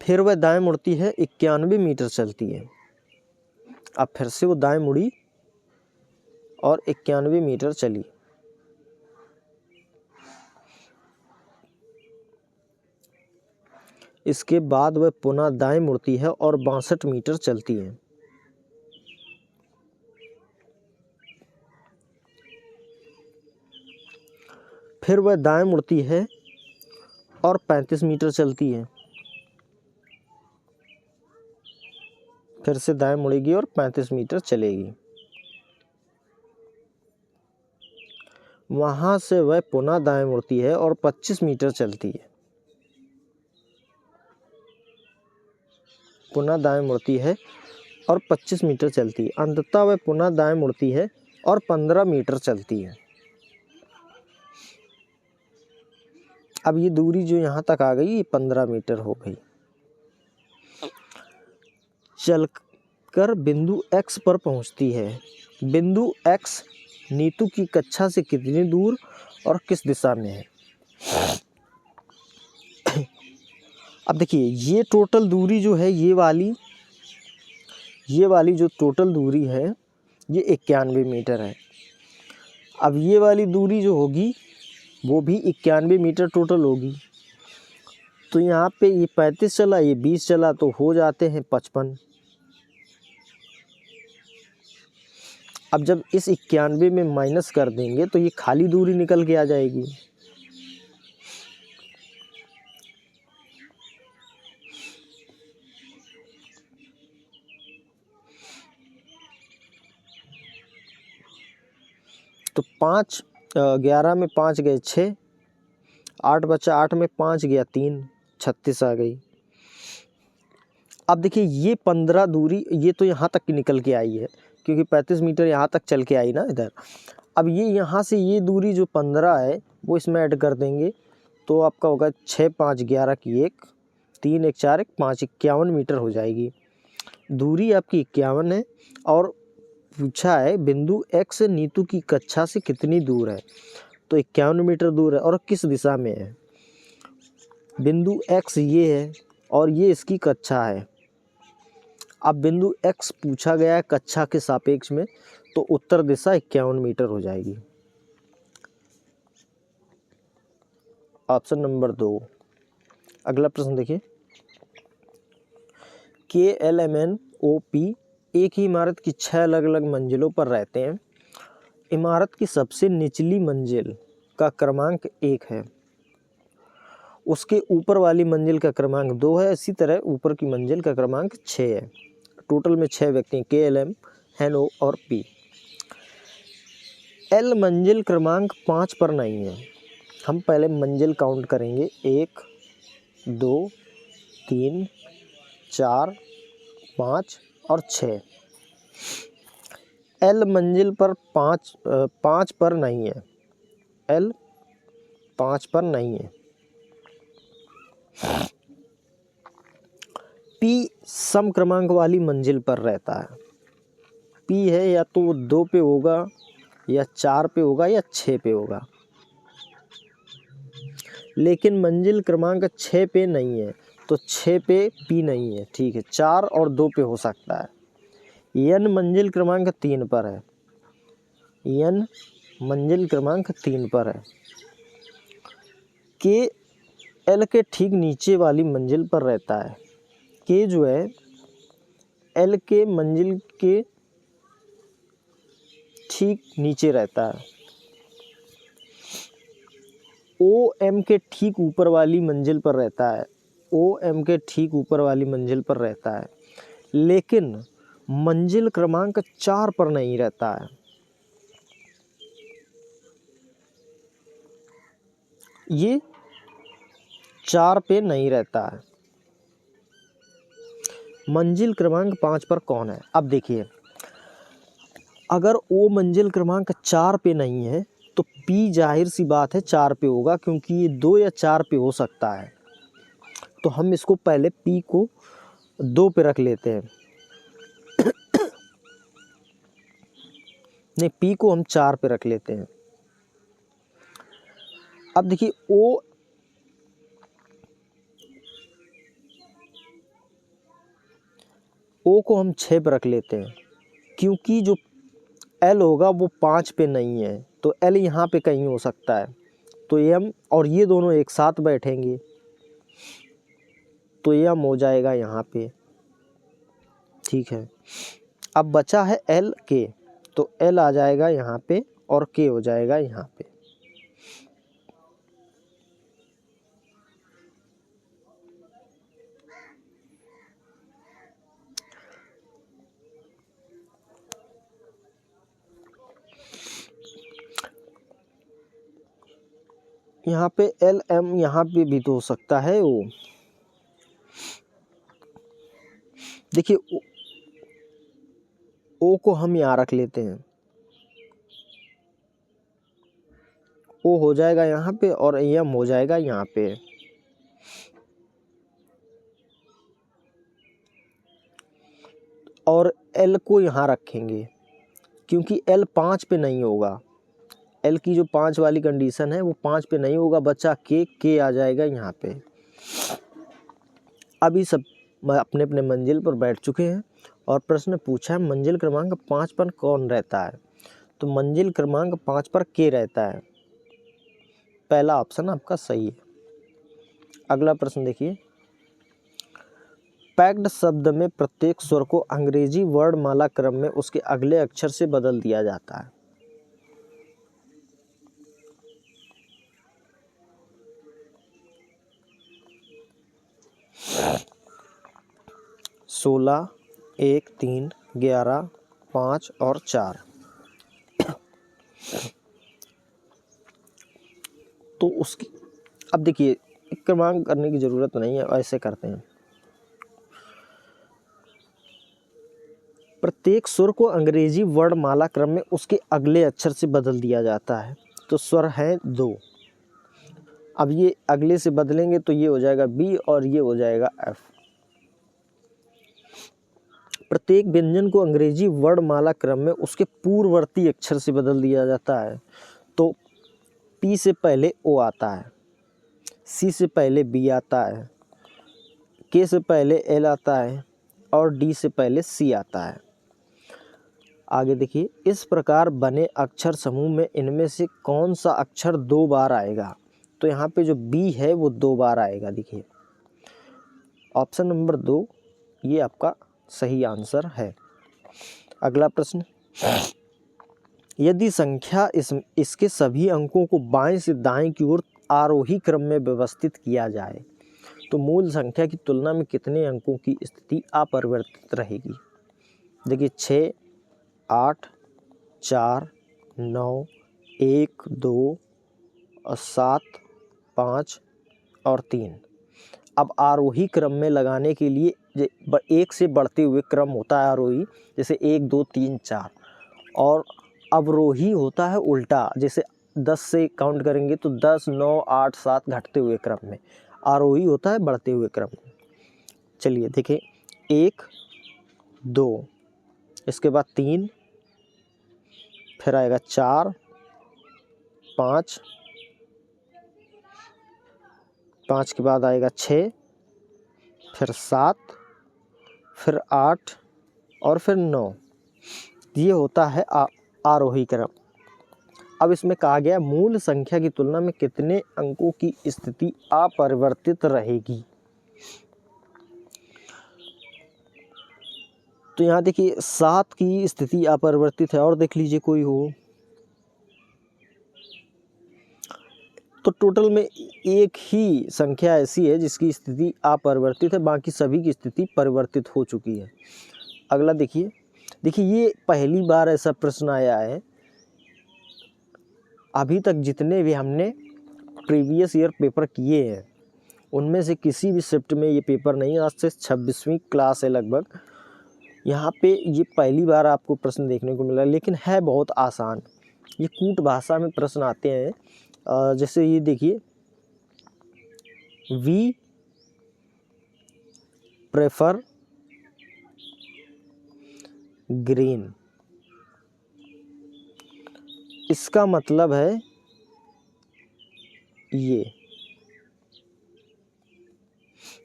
फिर वह दाएं मुड़ती है, 91 मीटर चलती है। अब फिर से वो दाएं मुड़ी और 91 मीटर चली। इसके बाद वह पुनः दाएं मुड़ती है और 62 मीटर चलती है। फिर वह दाएं मुड़ती है और 35 मीटर चलती है। फिर से दाएं मुड़ेगी और 35 मीटर चलेगी। वहां से वह पुनः दाएं मुड़ती है और 25 मीटर चलती है। पुनः दाएं मुड़ती है और 25 मीटर चलती है। अंततः वह पुनः दाएं मुड़ती है और 15 मीटर चलती है। अब ये दूरी जो यहाँ तक आ गई, ये 15 मीटर हो गई। चलकर बिंदु X पर पहुँचती है। बिंदु X नीतू की कक्षा से कितनी दूर और किस दिशा में है? अब देखिए, ये टोटल दूरी जो है, ये वाली जो टोटल दूरी है, ये 91 मीटर है। अब ये वाली दूरी जो होगी वो भी 91 मीटर टोटल होगी। तो यहाँ पे ये 35 चला, ये 20 चला, तो हो जाते हैं 55। अब जब इस 91 में माइनस कर देंगे तो ये खाली दूरी निकल के आ जाएगी। तो 5 11 में 5 गए 6, 8 बचा, 8 में 5 गया 3, 36 आ गई। अब देखिए, ये 15 दूरी ये तो यहाँ तक की निकल के आई है, क्योंकि 35 मीटर यहाँ तक चल के आई ना इधर। अब ये यहाँ से ये दूरी जो 15 है वो इसमें ऐड कर देंगे, तो आपका होगा 6 5 11 की 1, 3 1 4 1 5, 51 मीटर हो जाएगी। दूरी आपकी 51 है और पूछा है बिंदु X नीतू की कक्षा से कितनी दूर है, तो 51 मीटर दूर है और किस दिशा में है। बिंदु X ये है और ये इसकी कक्षा है। अब बिंदु X पूछा गया है कक्षा के सापेक्ष में, तो उत्तर दिशा 51 मीटर हो जाएगी। Option number 2। अगला प्रश्न देखिए, KLMNOP एक ही इमारत की 6 अलग अलग मंजिलों पर रहते हैं। इमारत की सबसे निचली मंजिल का क्रमांक 1 है, उसके ऊपर वाली मंजिल का क्रमांक 2 है, इसी तरह ऊपर की मंजिल का क्रमांक 6 है। टोटल में 6 व्यक्ति हैं, KLMNO और P। L मंजिल क्रमांक 5 पर नहीं है। हम पहले मंजिल काउंट करेंगे, 1 2 3 4 5 और 6। L मंजिल पर 5 पर नहीं है। L 5 पर नहीं है। P सम क्रमांक वाली मंजिल पर रहता है। P है या तो 2 पे होगा या 4 पे होगा या 6 पे होगा, लेकिन मंजिल क्रमांक 6 पे नहीं है, तो 6 पे P नहीं है। ठीक है, 4 और 2 पे हो सकता है। N मंजिल क्रमांक 3 पर है। N मंजिल क्रमांक 3 पर है। K L के ठीक नीचे वाली मंजिल पर रहता है। K जो है L के मंजिल के ठीक नीचे रहता है। O M के ठीक ऊपर वाली मंजिल पर रहता है। O M के ठीक ऊपर वाली मंजिल पर रहता है, लेकिन मंजिल क्रमांक 4 पर नहीं रहता है। ये 4 पे नहीं रहता है। मंजिल क्रमांक 5 पर कौन है? अब देखिए, अगर O मंजिल क्रमांक 4 पे नहीं है तो P जाहिर सी बात है 4 पे होगा, क्योंकि ये 2 या 4 पे हो सकता है। तो हम इसको पहले P को 2 पे रख लेते हैं। नहीं, P को हम 4 पे रख लेते हैं। अब देखिए, ओ को हम 6 पे रख लेते हैं, क्योंकि जो एल होगा वो 5 पे नहीं है, तो एल यहाँ पे कहीं हो सकता है। तो एम और ये दोनों एक साथ बैठेंगे, तो एम हो जाएगा यहाँ पे। ठीक है, अब बचा है एल के, तो एल आ जाएगा यहाँ पे और के हो जाएगा यहाँ पे। यहाँ पे एल एम यहाँ पे भी तो हो सकता है। वो देखिए ओ को हम यहाँ रख लेते हैं, ओ हो जाएगा यहाँ पे और एम हो जाएगा यहाँ पे। और एल को यहाँ रखेंगे, क्योंकि एल 5 पे नहीं होगा। एल की जो 5 वाली कंडीशन है वो 5 पे नहीं होगा, बच्चा के आ जाएगा यहाँ पे। अभी सब अपने अपने मंजिल पर बैठ चुके हैं और प्रश्न पूछा है मंजिल क्रमांक 5 पर कौन रहता है। तो मंजिल क्रमांक 5 पर के रहता है, पहला ऑप्शन आपका सही है। अगला प्रश्न देखिए, पैक्ड शब्द में प्रत्येक स्वर को अंग्रेजी वर्णमाला क्रम में उसके अगले अक्षर से बदल दिया जाता है। सोलह, 1, 3, 11, 5 और 4। तो उसकी अब देखिए क्रमांक करने की ज़रूरत नहीं है, ऐसे करते हैं। प्रत्येक स्वर को अंग्रेजी वर्णमाला क्रम में उसके अगले अक्षर से बदल दिया जाता है। तो स्वर है 2। अब ये अगले से बदलेंगे तो ये हो जाएगा बी और ये हो जाएगा एफ। प्रत्येक व्यंजन को अंग्रेजी वर्णमाला क्रम में उसके पूर्ववर्ती अक्षर से बदल दिया जाता है। तो पी से पहले ओ आता है, सी से पहले बी आता है, के से पहले एल आता है और डी से पहले सी आता है। आगे देखिए, इस प्रकार बने अक्षर समूह में इनमें से कौन सा अक्षर 2 बार आएगा। तो यहाँ पे जो बी है वो 2 बार आएगा। देखिए ऑप्शन नंबर 2 ये आपका सही आंसर है। अगला प्रश्न, यदि संख्या इसके सभी अंकों को बाएं से दाएं की ओर आरोही क्रम में व्यवस्थित किया जाए तो मूल संख्या की तुलना में कितने अंकों की स्थिति अपरिवर्तित रहेगी। देखिए 6, 8, 4, 9, 1, 2, 7, 5 और 3। अब आरोही क्रम में लगाने के लिए एक से बढ़ते हुए क्रम होता है आरोही, जैसे 1, 2, 3, 4, और अवरोही होता है उल्टा, जैसे 10 से काउंट करेंगे तो 10, 9, 8, 7 घटते हुए क्रम में। आरोही होता है बढ़ते हुए क्रम में। चलिए देखें, 1, 2, इसके बाद 3, फिर आएगा 4, 5, 5 के बाद आएगा 6, फिर 7, फिर 8 और फिर 9। ये होता है आरोही क्रम। अब इसमें कहा गया मूल संख्या की तुलना में कितने अंकों की स्थिति अपरिवर्तित रहेगी। तो यहाँ देखिए 7 की स्थिति अपरिवर्तित है, और देख लीजिए कोई हो। तो टोटल में एक ही संख्या ऐसी है जिसकी स्थिति अपरिवर्तित है, बाकी सभी की स्थिति परिवर्तित हो चुकी है। अगला देखिए ये पहली बार ऐसा प्रश्न आया है। अभी तक जितने भी हमने प्रीवियस ईयर पेपर किए हैं उनमें से किसी भी शिफ्ट में ये पेपर नहीं, आज से 26वीं क्लास है लगभग, यहाँ पे ये पहली बार आपको प्रश्न देखने को मिला, लेकिन है बहुत आसान। ये कूट भाषा में प्रश्न आते हैं। जैसे ये देखिए, वी प्रेफर ग्रीन, इसका मतलब है ये।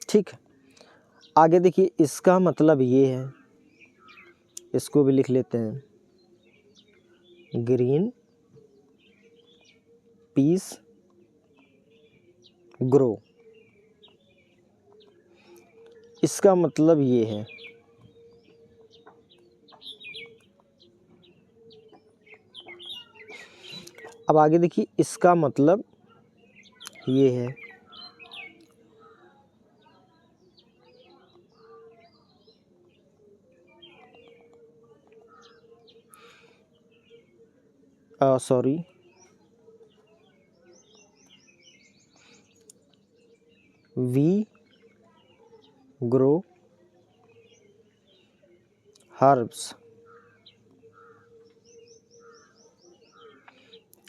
ठीक है, आगे देखिए इसका मतलब ये है, इसको भी लिख लेते हैं, ग्रीन पीस ग्रो। इसका मतलब ये है। अब आगे देखिए, इसका मतलब ये है। सॉरी, वी ग्रो हर्ब्स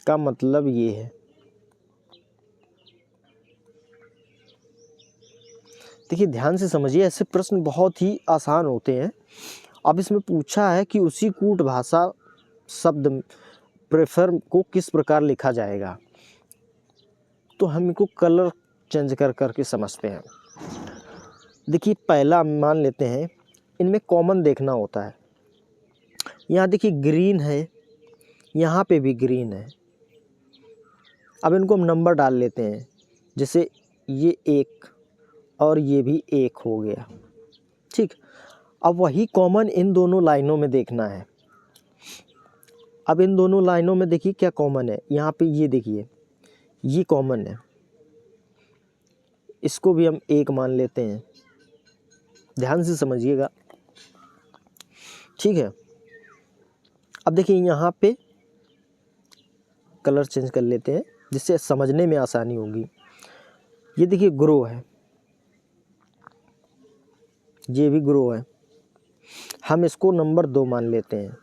का मतलब ये है। देखिए ध्यान से समझिए, ऐसे प्रश्न बहुत ही आसान होते हैं। अब इसमें पूछा है कि उसी कूट भाषा शब्द प्रेफर को किस प्रकार लिखा जाएगा, तो हम इनको कलर चेंज कर करके समझते हैं। देखिए पहला मान लेते हैं, इनमें कॉमन देखना होता है। यहाँ देखिए ग्रीन है, यहाँ पे भी ग्रीन है। अब इनको हम नंबर डाल लेते हैं, जैसे ये 1 और ये भी 1 हो गया, ठीक। अब वही कॉमन इन दोनों लाइनों में देखना है। अब इन दोनों लाइनों में देखिए क्या कॉमन है। यहाँ पे ये देखिए, ये कॉमन है, इसको भी हम 1 मान लेते हैं। ध्यान से समझिएगा, ठीक है। अब देखिए यहाँ पे कलर चेंज कर लेते हैं, जिससे समझने में आसानी होगी। ये देखिए ग्रो है, ये भी ग्रो है। हम इसको नंबर 2 मान लेते हैं,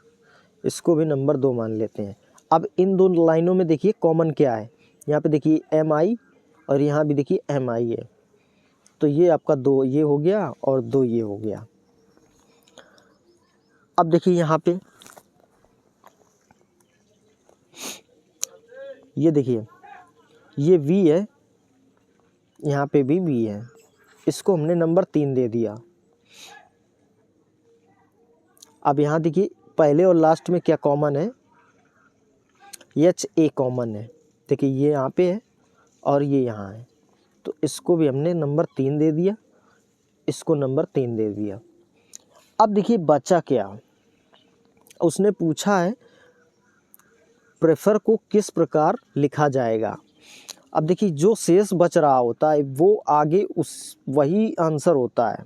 इसको भी नंबर 2 मान लेते हैं। अब इन दोनों लाइनों में देखिए कॉमन क्या है। यहाँ पे देखिए MI और यहाँ भी देखिए MI है, तो ये आपका 2 ये हो गया और 2 ये हो गया। अब देखिए यहाँ पे ये देखिए, ये V है, यहाँ पे भी V है, इसको हमने नंबर 3 दे दिया। अब यहाँ देखिए पहले और लास्ट में क्या कॉमन है, HA कॉमन है। देखिए ये यहाँ पे है और ये यहाँ है, तो इसको भी हमने नंबर 3 दे दिया, इसको नंबर 3 दे दिया। अब देखिए बचा क्या, उसने पूछा है प्रेफर को किस प्रकार लिखा जाएगा। अब देखिए जो शेष बच रहा होता है वो आगे उस वही आंसर होता है।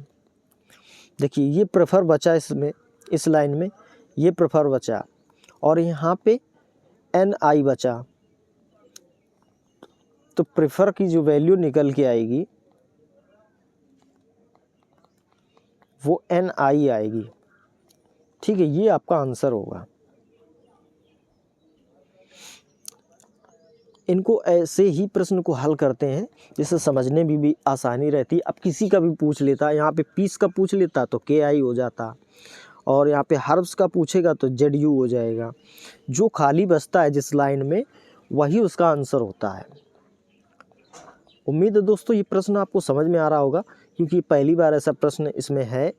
देखिए ये प्रेफर बचा, इसमें इस लाइन में ये प्रेफर बचा और यहाँ पे NI बचा, तो प्रेफर की जो वैल्यू निकल के आएगी वो NI आएगी, ठीक है। ये आपका आंसर होगा। इनको ऐसे ही प्रश्न को हल करते हैं जिससे समझने में भी आसानी रहती है। अब किसी का भी पूछ लेता, यहाँ पे पीस का पूछ लेता तो KI हो जाता, और यहाँ पे हर्ब्स का पूछेगा तो ZU हो जाएगा। जो खाली बचता है जिस लाइन में, वही उसका आंसर होता है। उम्मीद है दोस्तों ये प्रश्न आपको समझ में आ रहा होगा, क्योंकि पहली बार ऐसा प्रश्न इसमें है।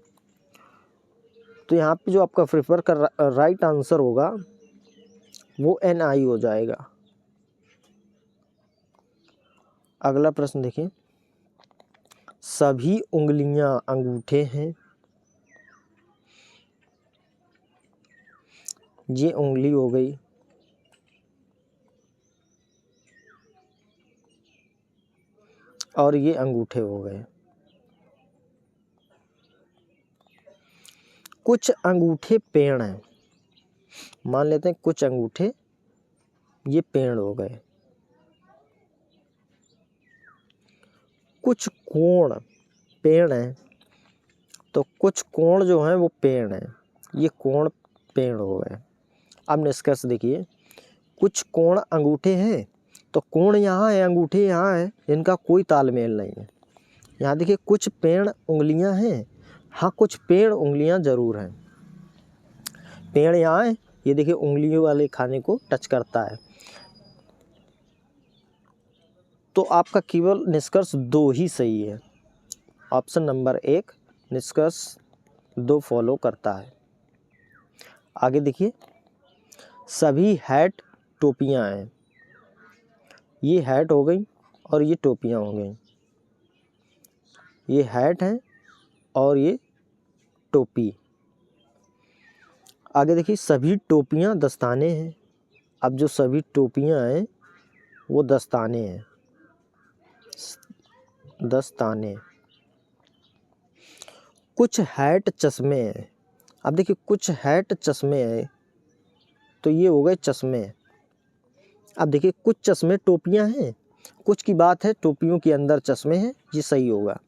तो यहाँ पे जो आपका प्रेफर का राइट आंसर होगा वो NI हो जाएगा। अगला प्रश्न देखिए, सभी उंगलियां अंगूठे हैं। ये उंगली हो गई, और ये अंगूठे हो गए। कुछ अंगूठे पेड़ हैं, मान लेते हैं कुछ अंगूठे ये पेड़ हो गए। कुछ कोण पेड़ हैं, तो कुछ कोण जो हैं वो पेड़ हैं, ये कोण पेड़ हो गए। अब निष्कर्ष देखिए, कुछ कोण अंगूठे हैं, तो कोण यहाँ है, अंगूठे यहाँ है, इनका कोई तालमेल नहीं है। यहाँ देखिए कुछ पेड़ उंगलियां हैं, हाँ कुछ पेड़ उंगलियां ज़रूर हैं। पेड़ यहाँ है, ये देखिए उंगलियों वाले खाने को टच करता है। तो आपका केवल निष्कर्ष 2 ही सही है। ऑप्शन नंबर 1 निष्कर्ष 2 फॉलो करता है। आगे देखिए, सभी हैट टोपियाँ हैं। ये हैट हो गई और ये टोपियाँ हो गई। ये हैट हैं और ये टोपी। आगे देखिए, सभी टोपियाँ दस्ताने हैं। अब जो सभी टोपियाँ हैं वो दस्ताने हैं, दस्ताने। कुछ हैट चश्मे हैं। अब देखिए, कुछ हैट चश्मे हैं, तो ये हो गए चश्मे। अब देखिए, कुछ चश्मे टोपियाँ हैं, कुछ की बात है, टोपियों के अंदर चश्मे हैं, ये सही होगा।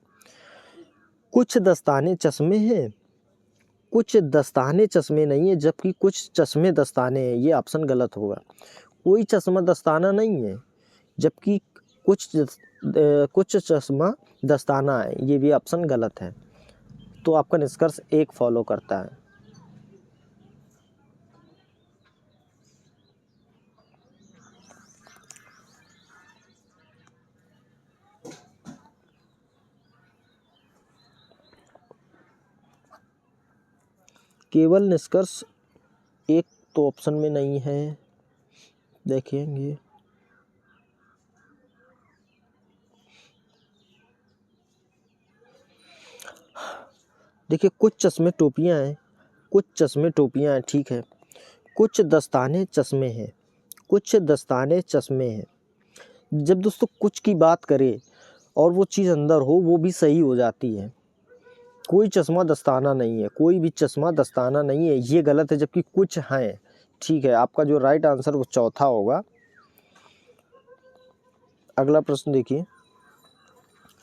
कुछ दस्ताने चश्मे हैं, कुछ दस्ताने चश्मे नहीं है, जबकि कुछ चश्मे दस्ताने हैं, ये ऑप्शन गलत होगा। कोई चश्मा दस्ताना नहीं है, जबकि कुछ चश्मा दस्ताना है, ये भी ऑप्शन गलत है। तो आपका निष्कर्ष एक फॉलो करता है। केवल निष्कर्ष एक तो ऑप्शन में नहीं है, देखेंगे। देखिए, कुछ चश्मे टोपियां हैं, कुछ चश्मे टोपियां हैं, ठीक है। कुछ दस्ताने चश्मे हैं, कुछ दस्ताने चश्मे हैं। जब दोस्तों कुछ की बात करें और वो चीज़ अंदर हो, वो भी सही हो जाती है। कोई चश्मा दस्ताना नहीं है, कोई भी चश्मा दस्ताना नहीं है, ये गलत है, जबकि कुछ हैं, ठीक है। आपका जो राइट आंसर वो चौथा होगा। अगला प्रश्न देखिए,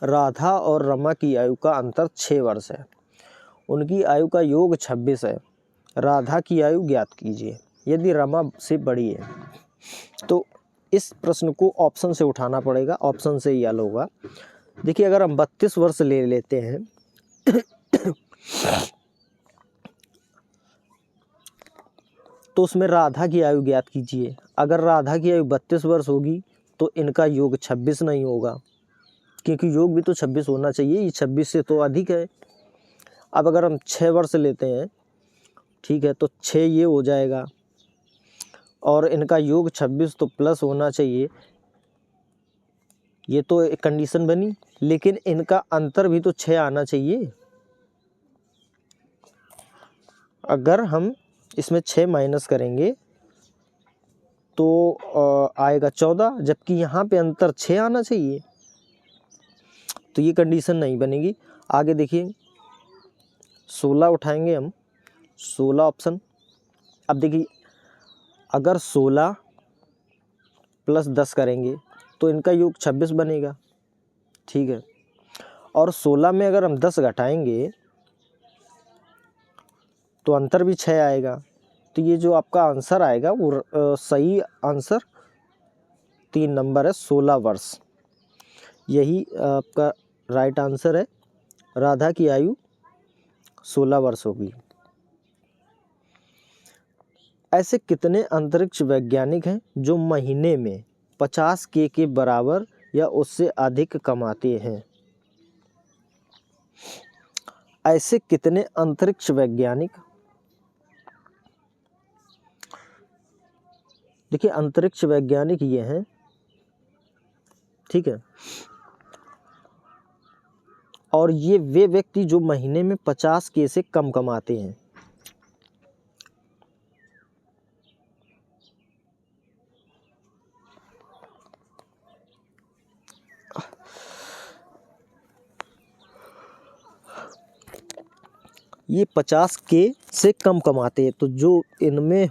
राधा और रमा की आयु का अंतर 6 वर्ष है। उनकी आयु का योग 26 है। राधा की आयु ज्ञात कीजिए यदि रमा से बड़ी है। तो इस प्रश्न को ऑप्शन से उठाना पड़ेगा, ऑप्शन से ही हल होगा। देखिए, अगर हम 32 वर्ष ले लेते हैं तो उसमें राधा की आयु ज्ञात कीजिए। अगर राधा की आयु 32 वर्ष होगी तो इनका योग 26 नहीं होगा, क्योंकि योग भी तो 26 होना चाहिए, ये 26 से तो अधिक है। अब अगर हम 6 वर्ष लेते हैं, ठीक है, तो 6 ये हो जाएगा और इनका योग 26 तो प्लस होना चाहिए, ये तो एक कंडीशन बनी। लेकिन इनका अंतर भी तो 6 आना चाहिए। अगर हम इसमें 6 माइनस करेंगे तो आएगा 14, जबकि यहाँ पे अंतर 6 आना चाहिए, तो ये कंडीशन नहीं बनेगी। आगे देखिए, 16 उठाएंगे हम, 16 ऑप्शन। अब देखिए, अगर 16 प्लस 10 करेंगे तो इनका योग 26 बनेगा, ठीक है। और 16 में अगर हम 10 घटाएंगे तो अंतर भी 6 आएगा। तो ये जो आपका आंसर आएगा वो सही आंसर 3 नंबर है, 16 वर्ष। यही आपका राइट आंसर है। राधा की आयु 16 वर्ष होगी। ऐसे कितने अंतरिक्ष वैज्ञानिक हैं जो महीने में 50K के बराबर या उससे अधिक कमाते हैं? ऐसे कितने अंतरिक्ष वैज्ञानिक, देखिए अंतरिक्ष वैज्ञानिक ये हैं, ठीक है। और ये वे व्यक्ति जो महीने में 50K से कम कमाते हैं। ये 50K से कम कमाते हैं, तो जो इनमें,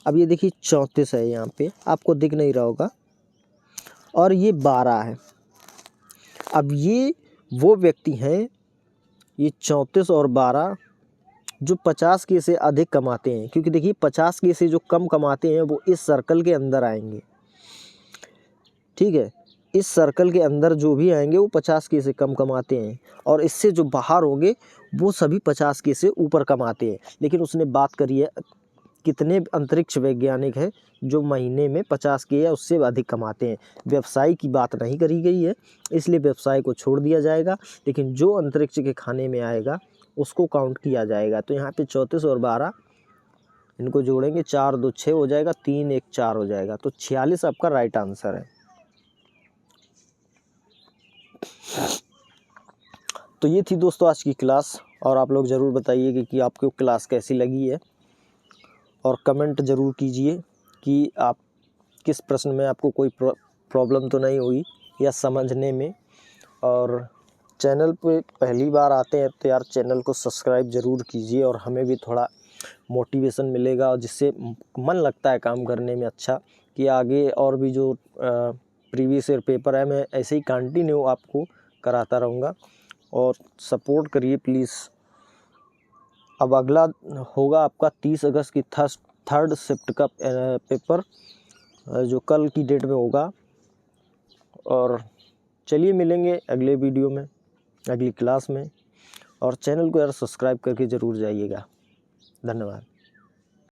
अब ये देखिए 34 है, यहाँ पे आपको दिख नहीं रहा होगा, और ये 12 है। अब ये वो व्यक्ति हैं, ये 34 और 12 जो 50K से अधिक कमाते हैं, क्योंकि देखिए 50K से जो कम कमाते हैं वो इस सर्कल के अंदर आएंगे, ठीक है। इस सर्कल के अंदर जो भी आएंगे वो 50K से कम कमाते हैं, और इससे जो बाहर होंगे वो सभी 50K से ऊपर कमाते हैं। लेकिन उसने बात करी है कितने अंतरिक्ष वैज्ञानिक हैं जो महीने में 50K या उससे अधिक कमाते हैं। व्यवसाय की बात नहीं करी गई है, इसलिए व्यवसाय को छोड़ दिया जाएगा। लेकिन जो अंतरिक्ष के खाने में आएगा उसको काउंट किया जाएगा। तो यहाँ पे 34 और 12 इनको जोड़ेंगे, 4 2 6 हो जाएगा, 3 1 4 हो जाएगा। तो 46 आपका राइट आंसर है। तो ये थी दोस्तों आज की क्लास, और आप लोग ज़रूर बताइए कि आपको क्लास कैसी लगी है, और कमेंट ज़रूर कीजिए कि आप किस प्रश्न में आपको कोई प्रॉब्लम तो नहीं हुई या समझने में। और चैनल पे पहली बार आते हैं तो यार चैनल को सब्सक्राइब ज़रूर कीजिए, और हमें भी थोड़ा मोटिवेशन मिलेगा, और जिससे मन लगता है काम करने में अच्छा, कि आगे और भी जो प्रीवियस ईयर पेपर है मैं ऐसे ही कंटिन्यू आपको कराता रहूँगा, और सपोर्ट करिए प्लीज़। अब अगला होगा आपका 30 अगस्त की थर्ड शिफ्ट का पेपर, जो कल की डेट में होगा। और चलिए मिलेंगे अगले वीडियो में, अगली क्लास में, और चैनल को यार सब्सक्राइब करके ज़रूर जाइएगा। धन्यवाद।